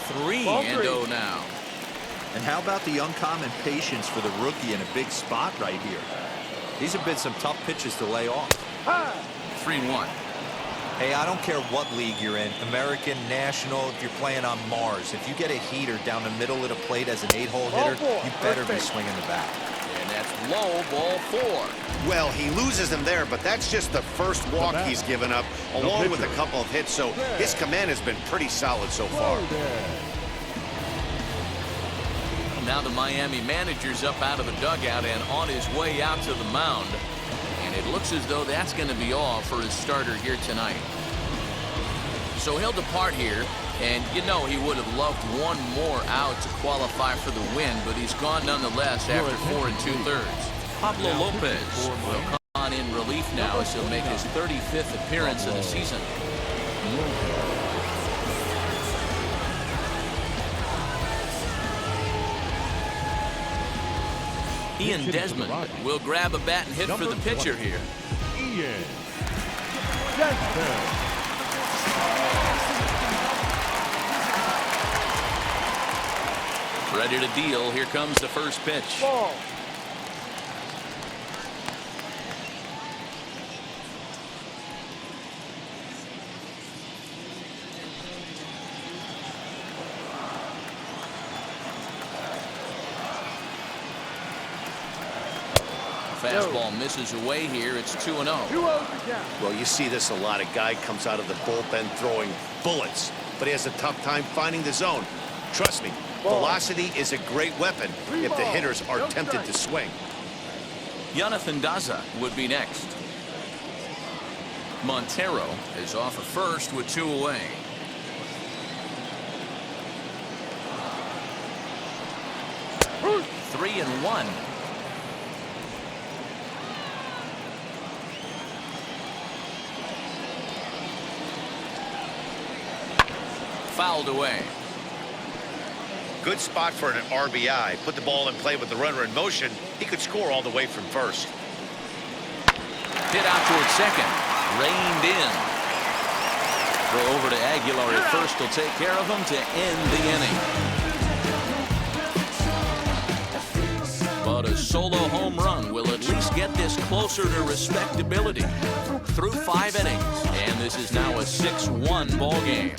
3-0 now. And how about the uncommon patience for the rookie in a big spot right here? These have been some tough pitches to lay off. 3-1. Hey, I don't care what league you're in, American, National, if you're playing on Mars. If you get a heater down the middle of the plate as an 8-hole hitter, you better be swinging the bat. And that's low, ball 4. Well, he loses them there, but that's just the first walk he's given up, along with a couple of hits, so his command has been pretty solid so far. now the Miami manager's up out of the dugout and on his way out to the mound. And it looks as though that's going to be all for his starter here tonight. So he'll depart here, and you know he would have loved one more out to qualify for the win, but he's gone nonetheless after 4 2/3. Pablo Lopez will come on in relief now as he'll make his 35th appearance of the season. Ian Desmond will grab a bat and hit for the pitcher here. Ian Desmond. Ready to deal. Here comes the first pitch. Ball. Fastball misses away here. It's 2-0. 2-0 to count. Well, you see this a lot. A guy comes out of the bullpen throwing bullets, but he has a tough time finding the zone. Trust me, velocity is a great weapon if the hitters are tempted to swing. Jonathan Daza would be next. Montero is off at first with 2 away. Three and 1. Fouled away. Good spot for an RBI. Put the ball in play with the runner in motion. He could score all the way from first. Hit out towards second. Reined in. Throw over to Aguilar at first. Will take care of him to end the inning. But a solo home run will at least get this closer to respectability. Through 5 innings, and this is now a 6-1 ball game.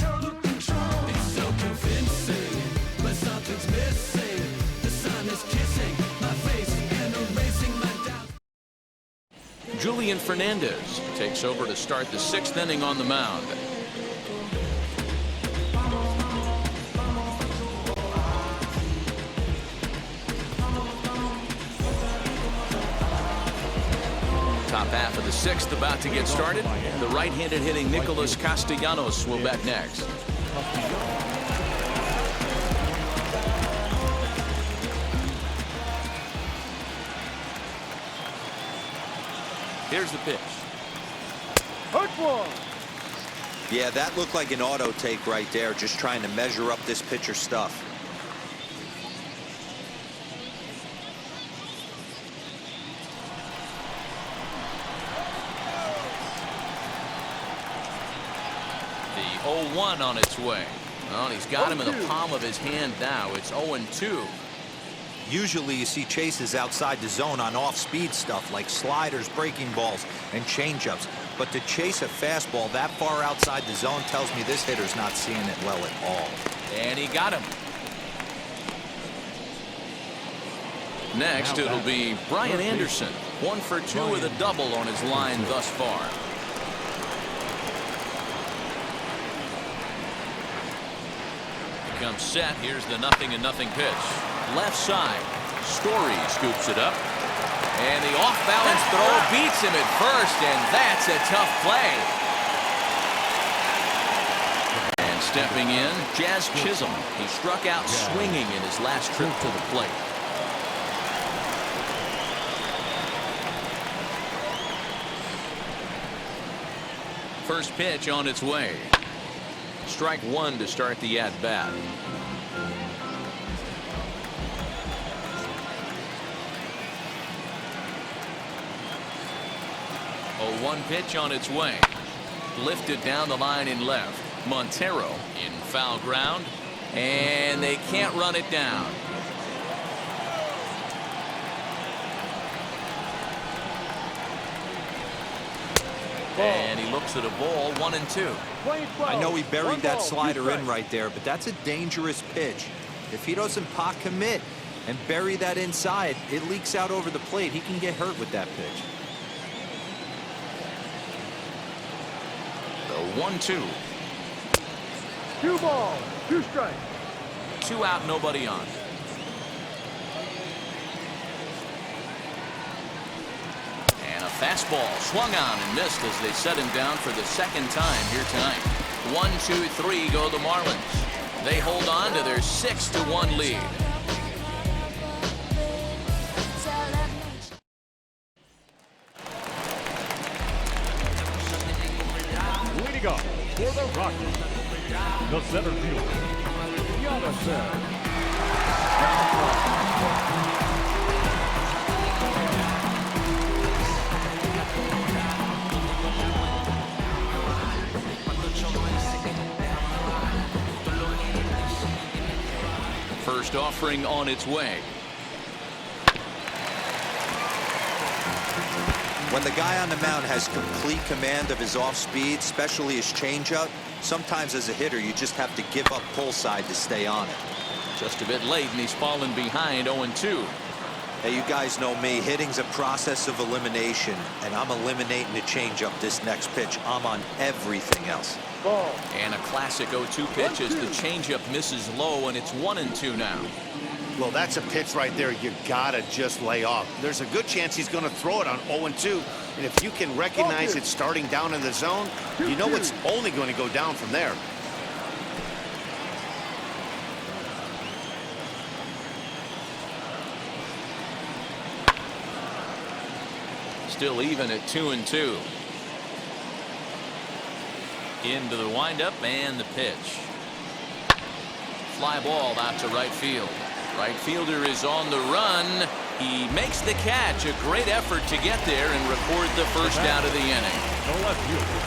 Julian Fernandez takes over to start the 6th inning on the mound. Top half of the 6th about to get started. The right-handed hitting Nicholas Castellanos will bat next. Here's the pitch. Hurt one. Yeah, that looked like an auto take right there, just trying to measure up this pitcher's stuff. The 0-1 on its way. Well, he's got him in the palm of his hand now. It's 0-2. Usually you see chases outside the zone on off-speed stuff like sliders, breaking balls, and changeups. But to chase a fastball that far outside the zone tells me this hitter's not seeing it well at all. And he got him. Next, it'll be Brian Anderson. 1 for 2 with a double on his line thus far. Comes set. Here's the 0-0 pitch. Left side. Story scoops it up. And the off-balance throw beats him at first, and that's a tough play. And stepping in, Jazz Chisholm. He struck out swinging in his last trip to the plate. First pitch on its way. Strike 1 to start the at-bat. 0-1 pitch on its way. Lifted down the line in left. Montero in foul ground. And they can't run it down. And he looks at a ball, 1-2. I know he buried that slider in right there, but that's a dangerous pitch. If he doesn't pot commit and bury that inside, it leaks out over the plate. He can get hurt with that pitch. The 1-2. 2 balls, 2 strikes. 2 out, nobody on. Fastball swung on and missed as they set him down for the second time here tonight. 1-2-3 go the Marlins. They hold on to their 6-1 lead. Leading off for the Rockies, the center fielder, First offering on its way. When the guy on the mound has complete command of his off speed, especially his changeup, sometimes as a hitter you just have to give up pull side to stay on it. Just a bit late and he's fallen behind 0-2. Hey, you guys know me. Hitting's a process of elimination, and I'm eliminating the changeup this next pitch. I'm on everything else. Ball. And a classic 0-2 pitch as the changeup misses low, and it's 1-2 now. Well, that's a pitch right there you gotta just lay off. There's a good chance he's going to throw it on 0-2, and if you can recognize it starting down in the zone, you know it's only going to go down from there. Still even at 2-2. Into the windup and the pitch. Fly ball out to right field. Right fielder is on the run. He makes the catch. A great effort to get there and record the first out of the inning. the left fielder.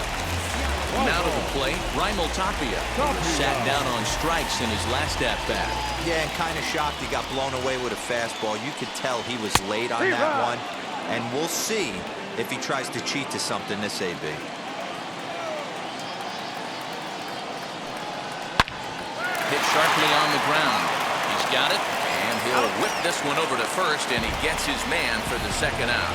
Now to the plate, Raimel Tapia sat down on strikes in his last at-bat. Yeah, and kind of shocked he got blown away with a fastball. You could tell he was late on that one. And we'll see if he tries to cheat to something this AB. Hit sharply on the ground. He's got it, and he'll whip this one over to first, and he gets his man for the second out.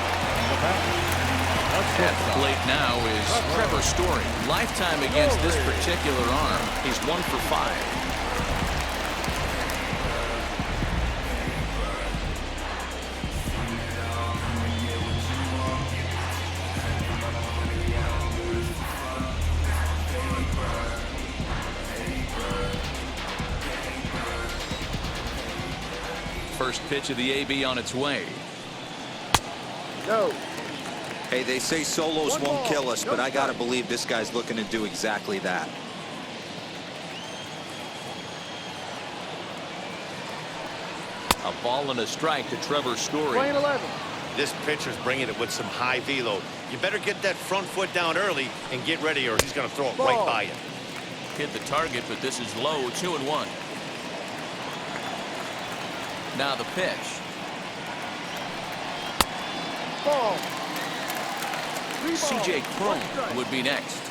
At the plate now is Trevor Story. Lifetime against this particular arm. He's 1 for 5. First pitch of the AB on its way. No. Hey, they say solos won't kill us, but I gotta believe this guy's looking to do exactly that. A ball and a strike to Trevor Story. Playing 11. This pitcher's bringing it with some high velo. You better get that front foot down early and get ready, or he's going to throw it right by you. Hit the target, but this is low, 2-1. Now the pitch. Ball. C.J. Cron would be next.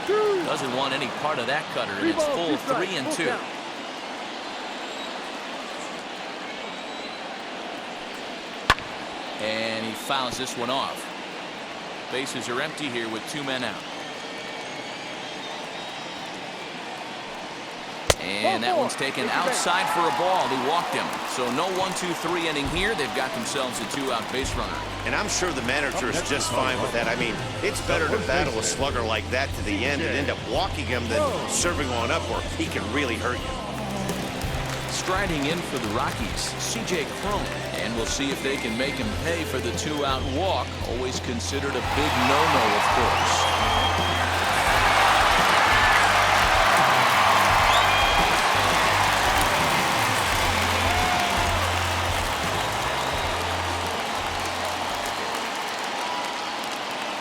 Doesn't want any part of that cutter, and it's full 3-2. And he fouls this one off. Bases are empty here with 2 men out. And that one's taken outside for a ball. They walked him. So no 1-2-3 inning here. They've got themselves a 2-out base runner. And I'm sure the manager is just fine with that. I mean, it's better to battle a slugger like that to the end and end up walking him than serving one up where he can really hurt you. Striding in for the Rockies, C.J. Cron. And we'll see if they can make him pay for the 2-out walk. Always considered a big no-no, of course.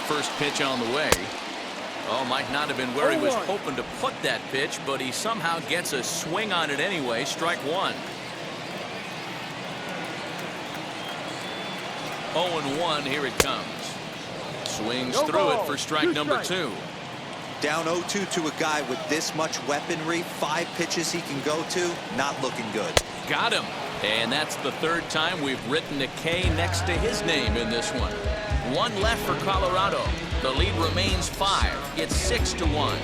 First pitch on the way. Oh, might not have been where he was hoping to put that pitch, but he somehow gets a swing on it anyway. Strike one. 0-1, here it comes. Swings through it for strike number 2. Down 0-2 to a guy with this much weaponry, 5 pitches he can go to, not looking good. Got him. And that's the 3rd time we've written a K next to his name in this one. 1 left for Colorado. The lead remains 5. It's 6-1.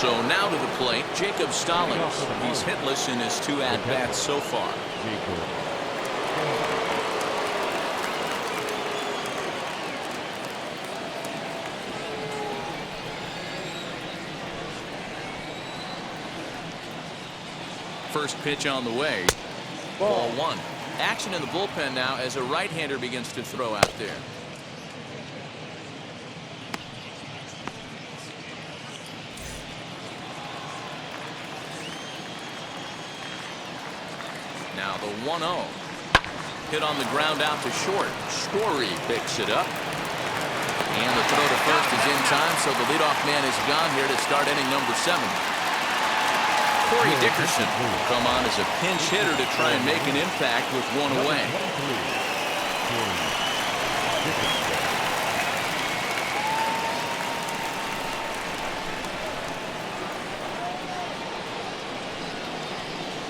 So now to the plate, Jacob Stallings. He's hitless in his 2 at-bats so far. First pitch on the way. Ball 1. Action in the bullpen now as a right-hander begins to throw out there. Now the 1-0. Hit on the ground out to short. Story picks it up. And the throw to first is in time, so the leadoff man is gone here to start inning number 7. Corey Dickerson will come on as a pinch hitter to try and make an impact with 1 away.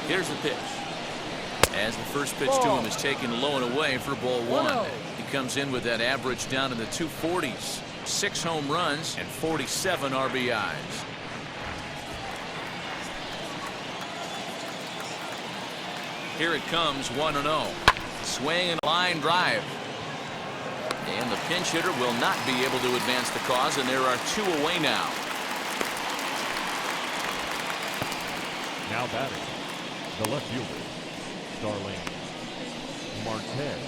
Here's the pitch. As the first pitch to him is taken low and away for ball 1. He comes in with that average down in the 240s. 6 home runs and 47 RBIs. Here it comes, 1-0. Swing and line drive. And the pinch hitter will not be able to advance the cause, and there are 2 away now. Now batting, the left fielder, Starling Marte.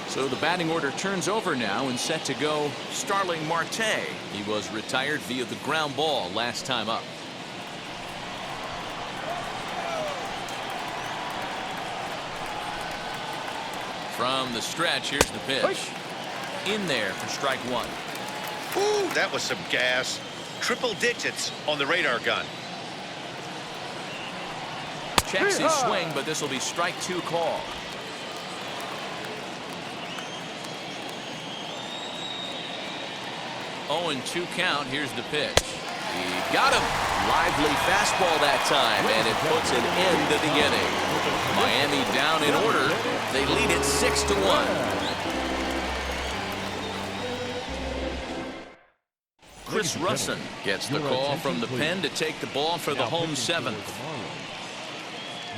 So the batting order turns over now and set to go Starling Marte. He was retired via the ground ball last time up. From the stretch, here's the pitch. In there for strike 1. Ooh, that was some gas. Triple digits on the radar gun. Checks his swing, but this will be strike 2 call. Oh, and 2 count. Here's the pitch. He got him. Lively fastball that time, and it puts an end to the inning. Miami down in order. They lead it 6-1. Chris Russin gets the call from the pen to take the ball for the home 7th.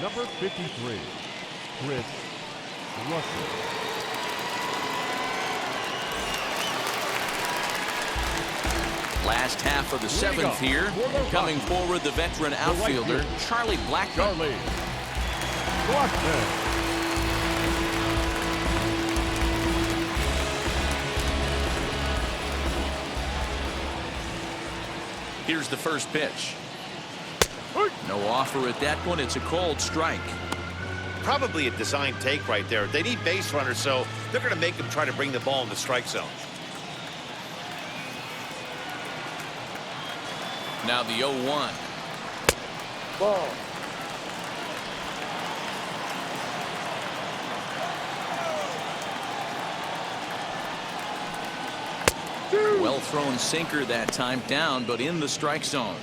Number 53, Chris Russin. Last half of the 7th here. Coming forward, the veteran outfielder, Charlie Blackmon. Here's the first pitch. No offer at that one. It's a called strike. Probably a design take right there. They need base runners, so they're going to make them try to bring the ball in the strike zone. Now the 0-1. Ball. Well thrown sinker that time, down but in the strike zone.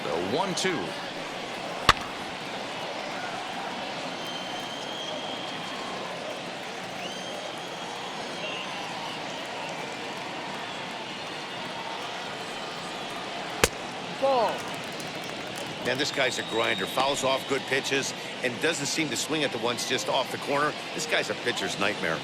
The 1-2. Ball. Man, this guy's a grinder. Fouls off good pitches and doesn't seem to swing at the ones just off the corner. This guy's a pitcher's nightmare.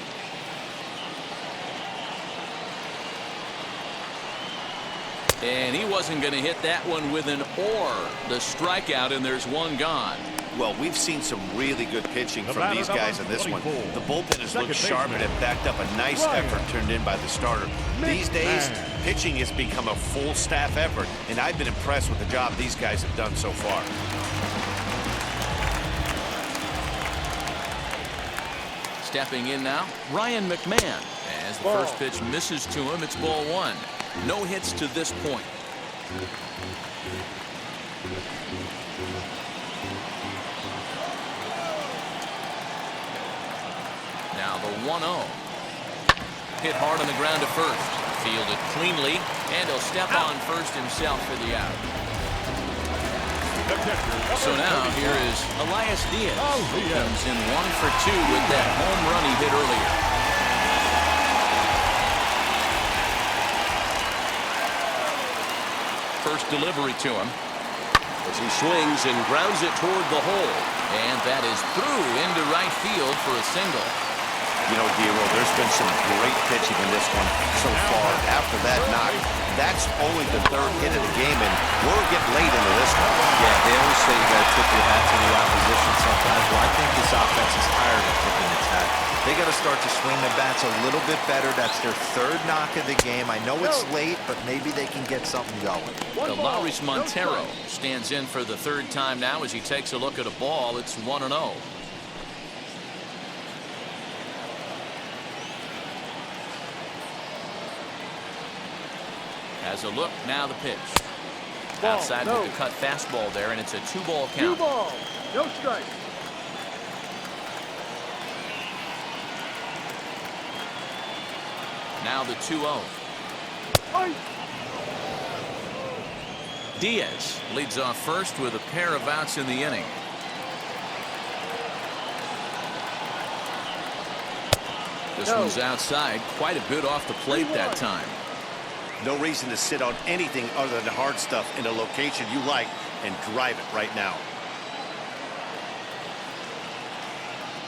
And he wasn't going to hit that one with an or. The strikeout, and there's 1 gone. Well, we've seen some really good pitching from these guys in this one. The bullpen has looked sharp and it backed up a nice effort turned in by the starter. These days, pitching has become a full staff effort, and I've been impressed with the job these guys have done so far. Stepping in now, Ryan McMahon. As the first pitch misses to him, it's ball 1. No hits to this point. Now the 1-0. Hit hard on the ground to first. Fielded cleanly, And he'll step on first himself for the out. So now here is Elias Diaz. Who comes in 1 for 2 with that home run he hit earlier. First delivery to him. As he swings and grounds it toward the hole. And that is through into right field for a single. You know, Dero, there's been some great pitching in this one so far. After that knock, that's only the 3rd hit of the game, and we're getting late into this one. Yeah, they always say you got to tip your hat to the opposition sometimes. Well, I think this offense is tired of tipping its hat. They got to start to swing the bats a little bit better. That's their 3rd knock of the game. I know it's late, but maybe they can get something going. Lawrence Montero stands in for the 3rd time now as he takes a look at a ball. It's 1-0. Has a look, now the pitch. Outside with the cut fastball there, and it's a 2-ball count. 2 balls, no strike. Now the 2-0. Diaz leads off first with a pair of outs in the inning. This one's outside, quite a bit off the plate that time. No reason to sit on anything other than hard stuff in a location you like and drive it right now.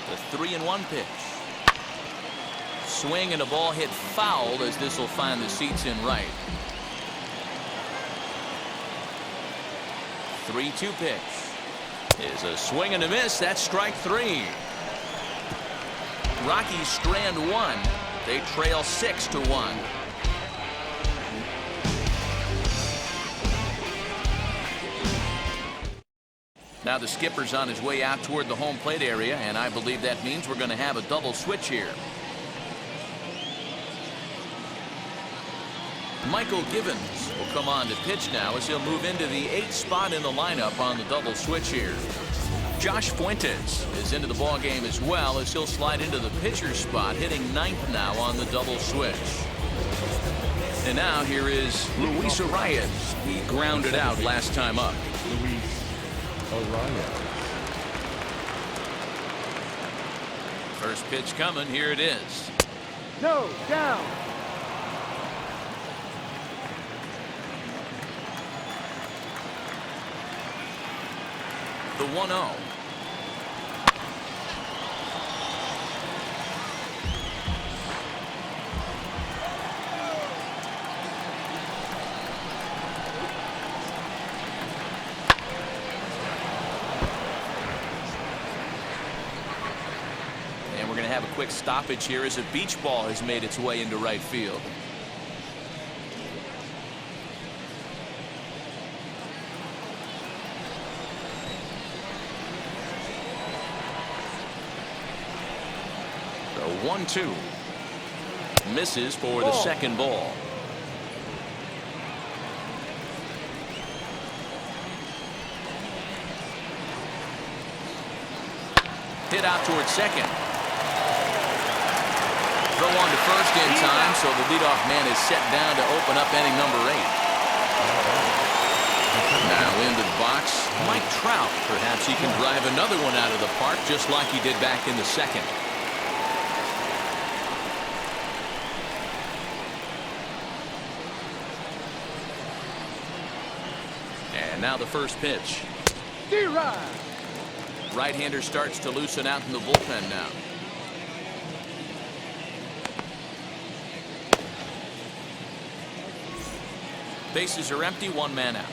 The 3-1 pitch. Swing and a ball hit foul as this will find the seats in right. 3-2 pitch. Is a swing and a miss. That's strike 3. Rockies strand 1. They trail 6-1. Now the skipper's on his way out toward the home plate area, and I believe that means we're going to have a double switch here. Michael Givens will come on to pitch now as he'll move into the 8th spot in the lineup on the double switch here. Josh Fuentes is into the ball game as well as he'll slide into the pitcher's spot, hitting 9th now on the double switch. And now here is Luis Arias. He grounded out last time up. First pitch coming. Here it is. No, down. The 1-0. And we're going to have a quick stoppage here as a beach ball has made its way into right field. The 1-2 misses for the second ball. Hit out towards second. Throw on to first in time, so the leadoff man is set down to open up inning number 8. Now into the box, Mike Trout. Perhaps he can drive another one out of the park just like he did back in the second. And now the first pitch. Right-hander starts to loosen out in the bullpen now. Bases are empty, 1 man out.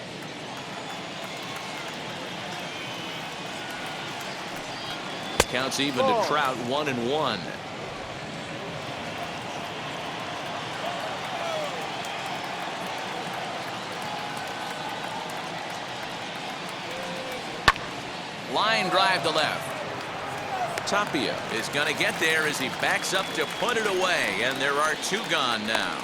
Counts even to Trout, 1-1. Line drive to left. Tapia is going to get there as he backs up to put it away, and there are 2 gone now.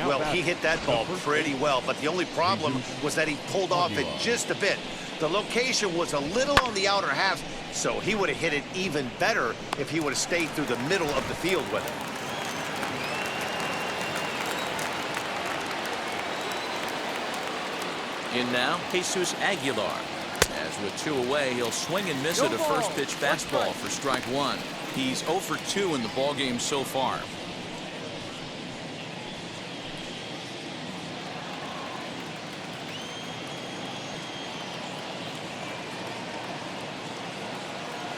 Well, he hit that ball pretty well, but the only problem was that he pulled off it just a bit. The location was a little on the outer half, so he would have hit it even better if he would have stayed through the middle of the field with it. In now, Jesus Aguilar. As with 2 away, he'll swing and miss at a first pitch fastball for strike 1. He's 0 for 2 in the ballgame so far.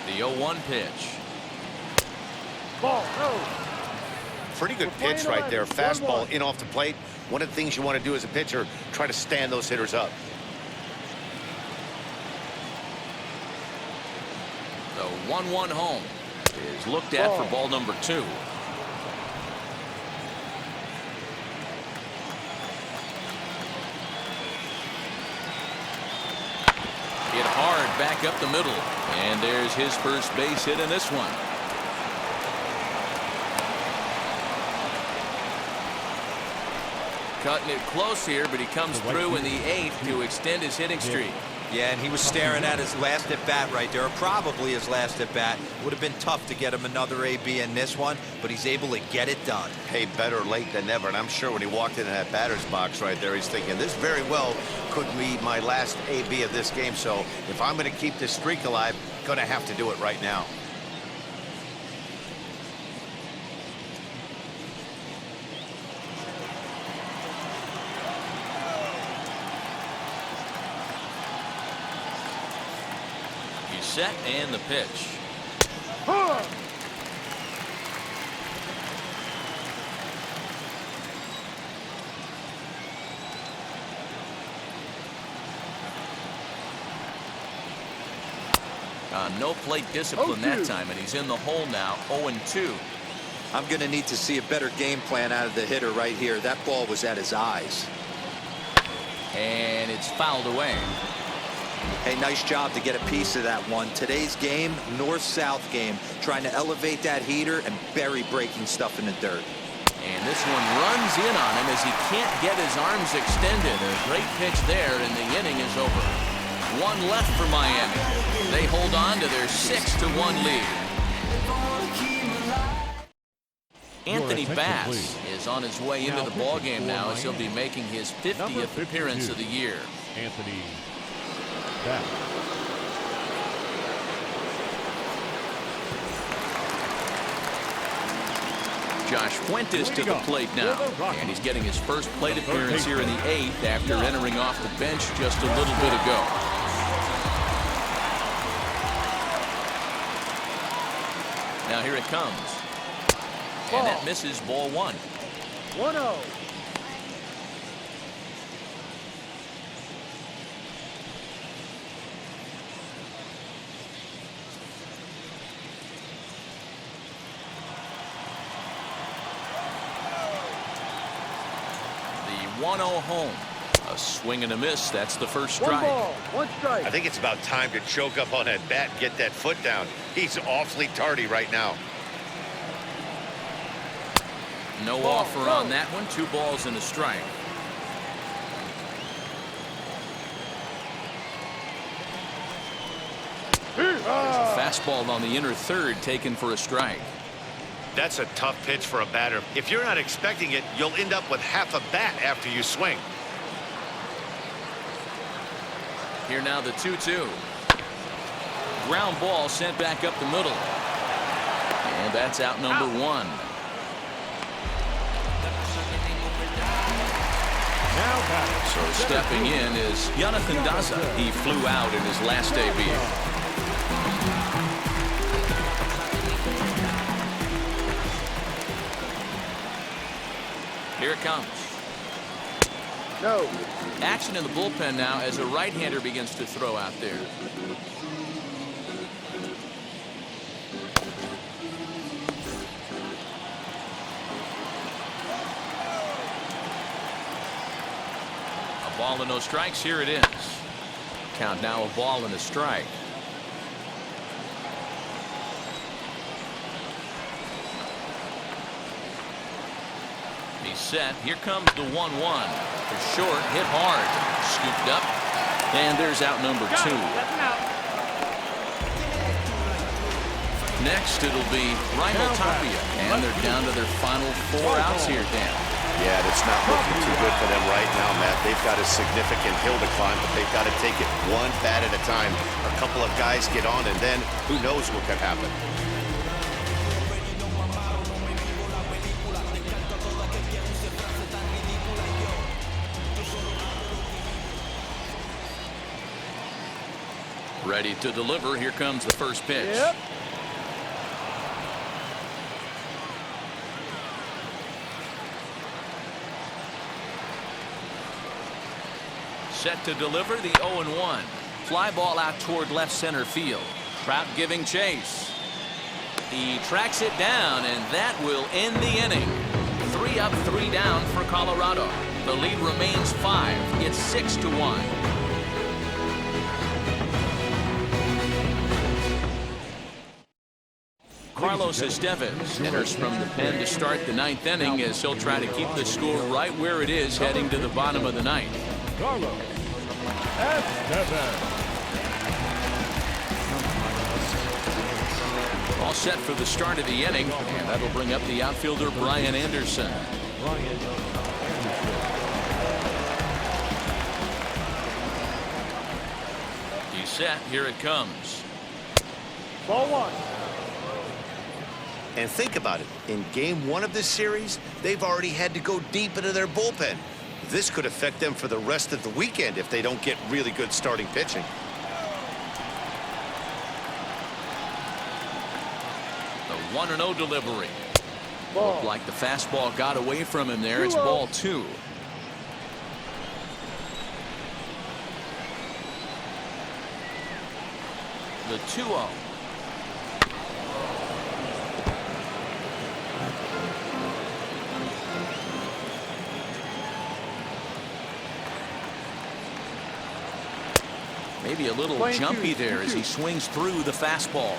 The 0-1 pitch. Ball, no. Pretty good pitch right there. Fastball in off the plate. One of the things you want to do as a pitcher, try to stand those hitters up. The 1-1 home is looked at for ball number 2. Hit hard back up the middle. And there's his first base hit in this one. Cutting it close here, but he comes through in the 8th to extend his hitting streak. Yeah, and he was staring at his last at bat right there, or probably his last at bat. Would have been tough to get him another AB in this one, but he's able to get it done. Hey, better late than never. And I'm sure when he walked into that batter's box right there, he's thinking this very well could be my last AB of this game. So if I'm going to keep this streak alive, going to have to do it right now. Set and the pitch. No plate discipline that time, and he's in the hole now. 0-2. I'm going to need to see a better game plan out of the hitter right here. That ball was at his eyes. And it's fouled away. Hey, nice job to get a piece of that one. Today's game, north-south game, trying to elevate that heater and bury breaking stuff in the dirt. And this one runs in on him as he can't get his arms extended. A great pitch there, and the inning is over. 1 left for Miami. They hold on to their 6-1 lead. Anthony Bass is on his way into the ballgame now as he'll be making his 50th appearance of the year. Anthony Bass. Josh Fuentes to the plate now, and he's getting his first plate appearance here in the 8th after entering off the bench just a little bit ago. Now here it comes, and that misses ball 1. 1-0. The 1-0 home. A swing and a miss. That's the first strike. 1 ball, 1 strike. I think it's about time to choke up on that bat and get that foot down. He's awfully tardy right now. No offer on that one. 2 balls and a strike. Fastball on the inner third taken for a strike. That's a tough pitch for a batter. If you're not expecting it, you'll end up with half a bat after you swing. Here now the 2-2. Ground ball sent back up the middle. And that's out number 1. So stepping in is Jonathan Daza. He flew out in his last debut. Here it comes. No. Action in the bullpen now as a right-hander begins to throw out there. A ball and no strikes. Here it is. Count now, a ball and a strike. He's set. Here comes the 1-1. For short, hit hard. Scooped up. And there's out number 2. Next, it'll be Raimel Tapia. And they're down to their final 4 outs here, Dan. Yeah, it's not looking too good for them right now, Matt. They've got a significant hill to climb, but they've got to take it one bat at a time. A couple of guys get on, and then who knows what could happen. Ready to deliver. Here comes the first pitch. Yep. Set to deliver the 0-1. Fly ball out toward left center field. Trout giving chase. He tracks it down, and that will end the inning. 3 up, 3 down for Colorado. The lead remains 5. It's 6-1. Carlos Estevez enters from the pen to start the 9th inning as he'll try to keep the score right where it is heading to the bottom of the 9th. Carlos Estevez. All set for the start of the inning, and that'll bring up the outfielder Brian Anderson. He's set. Here it comes. Ball 1. And think about it. In game 1 of this series, they've already had to go deep into their bullpen. This could affect them for the rest of the weekend if they don't get really good starting pitching. The 1-0 delivery. Ball. Looked like the fastball got away from him there. It's 2-0. ball 2. The 2-0. Maybe a little Playing jumpy 2, there as he swings through the fastball.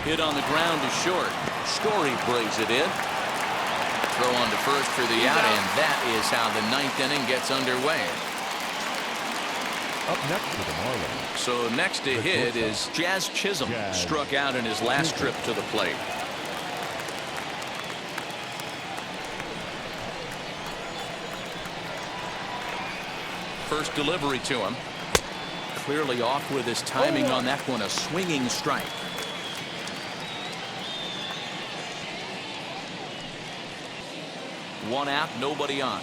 Hit on the ground to short. Story brings it in. Throw on to first for the out, and that is how the 9th inning gets underway. Up next for the Marlins. So next to hit is Jazz Chisholm. Struck out in his last trip to the plate. First delivery to him. Clearly off with his timing on that one. A swinging strike. One out, nobody on.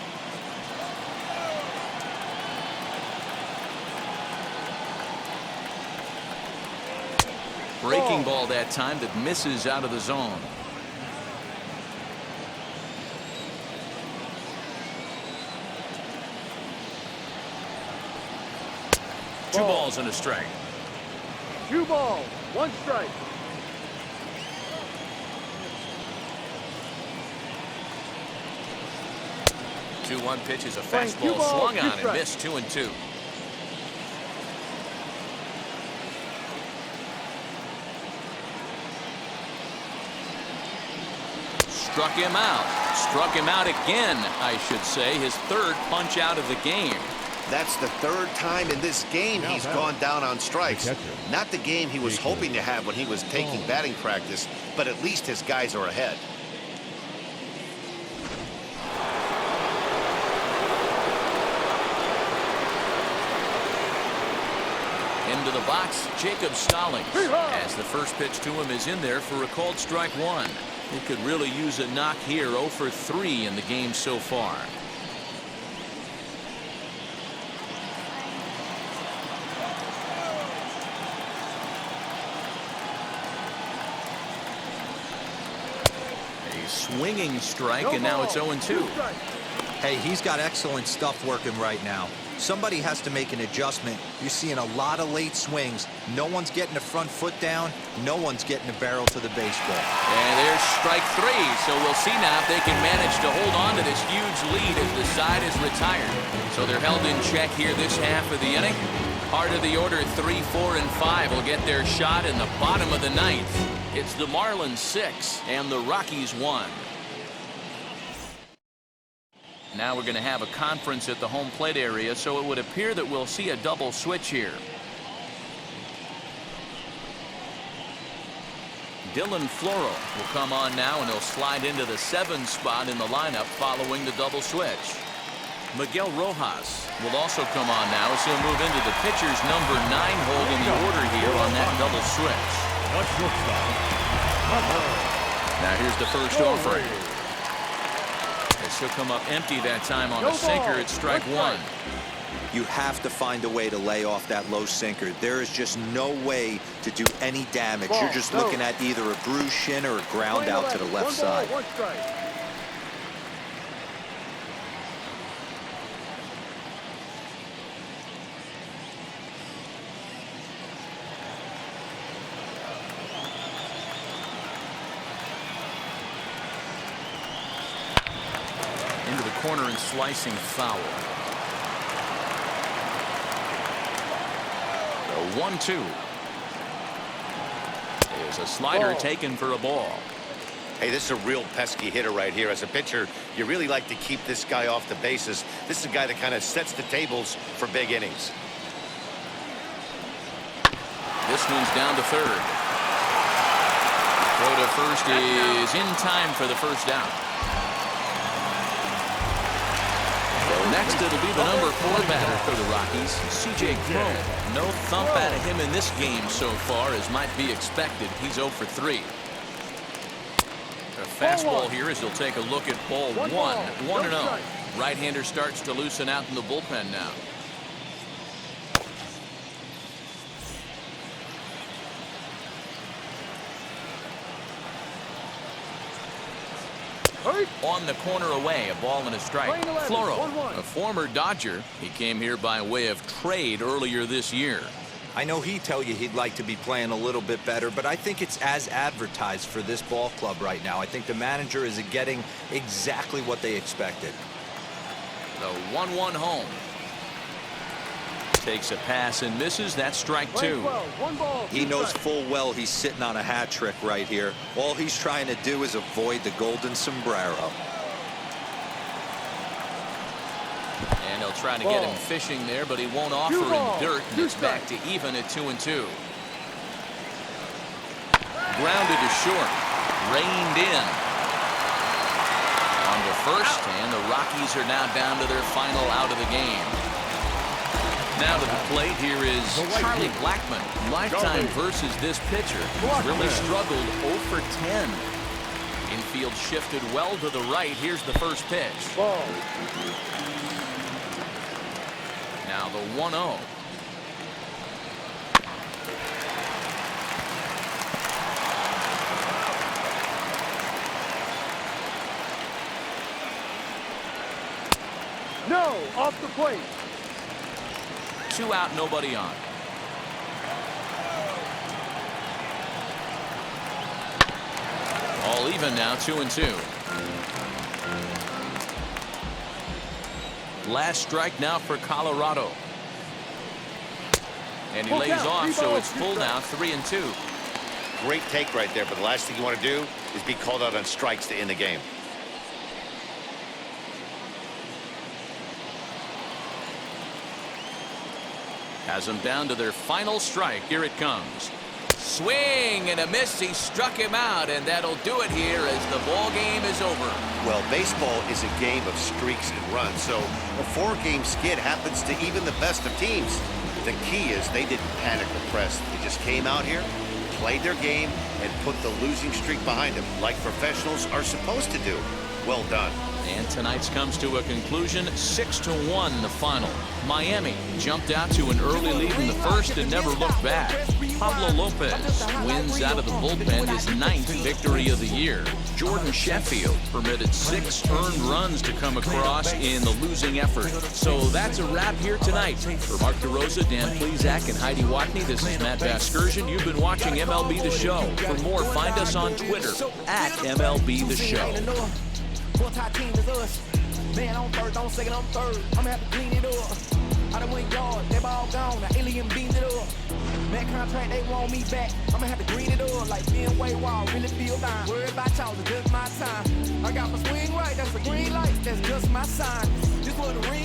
Breaking ball that time that misses out of the zone. Two balls and a strike. 2 balls, 1 strike. The 2-1 pitch is a Playing 2 fastball balls, swung 2 on and strikes. missed. 2-2. Struck him out. Struck him out again, I should say. His 3rd punch out of the game. That's the 3rd time in this game he's gone down on strikes. Not the game he was hoping to have when he was taking batting practice, but at least his guys are ahead. Into the box, Jacob Stallings. As the first pitch to him is in there for a called strike 1. He could really use a knock here. 0 for 3 in the game so far. A swinging strike, and now it's 0-2. Hey, he's got excellent stuff working right now. Somebody has to make an adjustment. You're seeing a lot of late swings. No one's getting the front foot down. No one's getting the barrel to the baseball. And there's strike 3. So we'll see now if they can manage to hold on to this huge lead as the side is retired. So they're held in check here this half of the inning. Part of the order 3, 4, and 5 will get their shot in the bottom of the 9th. It's the Marlins 6 and the Rockies 1. Now we're going to have a conference at the home plate area, so it would appear that we'll see a double switch here. Dylan Floro will come on now, and he'll slide into the 7 spot in the lineup following the double switch. Miguel Rojas will also come on now as he'll move into the pitcher's number 9 hole in the order here on that double switch. Now here's the first offering. As he'll come up empty that time on a sinker at strike 1. You have to find a way to lay off that low sinker. There is just no way to do any damage. You're just looking at either a bruised shin or a ground out to the left side. Into the corner and slicing foul. 1-2. There's a slider taken for a ball. Hey, this is a real pesky hitter right here. As a pitcher, you really like to keep this guy off the bases. This is a guy that kind of sets the tables for big innings. This one's down to third. Throw to first is in time for the first down. Next, it'll be the number 4 batter for the Rockies, C.J. Cron. No thump out of him in this game so far, as might be expected. He's 0 for 3. A fastball here as he'll take a look at ball 1. 1-0. Right-hander starts to loosen out in the bullpen now. On the corner away, a ball and a strike. Floro, a former Dodger. He came here by way of trade earlier this year. I know he'd tell you he'd like to be playing a little bit better, but I think it's as advertised for this ball club right now. I think the manager is getting exactly what they expected. The 1-1 home. Takes a pass and misses. That's strike 2. He knows full well he's sitting on a hat trick right here. All he's trying to do is avoid the golden sombrero. And he'll try to get him fishing there, but he won't offer him dirt, and it's back to even at 2-2. Grounded to short. Reined in. On to first, and the Rockies are now down to their final out of the game. Now to the plate, here is Charlie Blackmon. Lifetime versus this pitcher, who's really struggled 0 for 10. Infield shifted well to the right. Here's the first pitch. Now the 1-0. No, off the plate. 2 out, nobody on. All even now, 2-2. Last strike now for Colorado. And he lays off, so it's full now, 3-2. Great take right there, but the last thing you want to do is be called out on strikes to end the game. Has them down to their final strike. Here it comes. Swing and a miss. He struck him out, and that'll do it here as the ball game is over. Well, baseball is a game of streaks and runs, so a 4-game skid happens to even the best of teams. The key is they didn't panic or press. They just came out here, played their game, and put the losing streak behind them, like professionals are supposed to do. Well done. And tonight's comes to a conclusion, 6-1 the final. Miami jumped out to an early lead in the first and never looked back. Pablo Lopez wins out of the bullpen his 9th victory of the year. Jordan Sheffield permitted 6 earned runs to come across in the losing effort. So that's a wrap here tonight. For Mark DeRosa, Dan Plesac, and Heidi Watney, this is Matt Vasgersian. You've been watching MLB The Show. For more, find us on Twitter at MLB The Show. Four-tie team is us. Man on first, on second, on third. I'ma have to clean it up. I done went yard, they ball gone. Now alien beamed it up. Man contract, they want me back. I'ma have to green it up like being way wild. Really feel fine. Worried about y'all, it's just my time. I got my swing right, that's a green light. That's just my sign.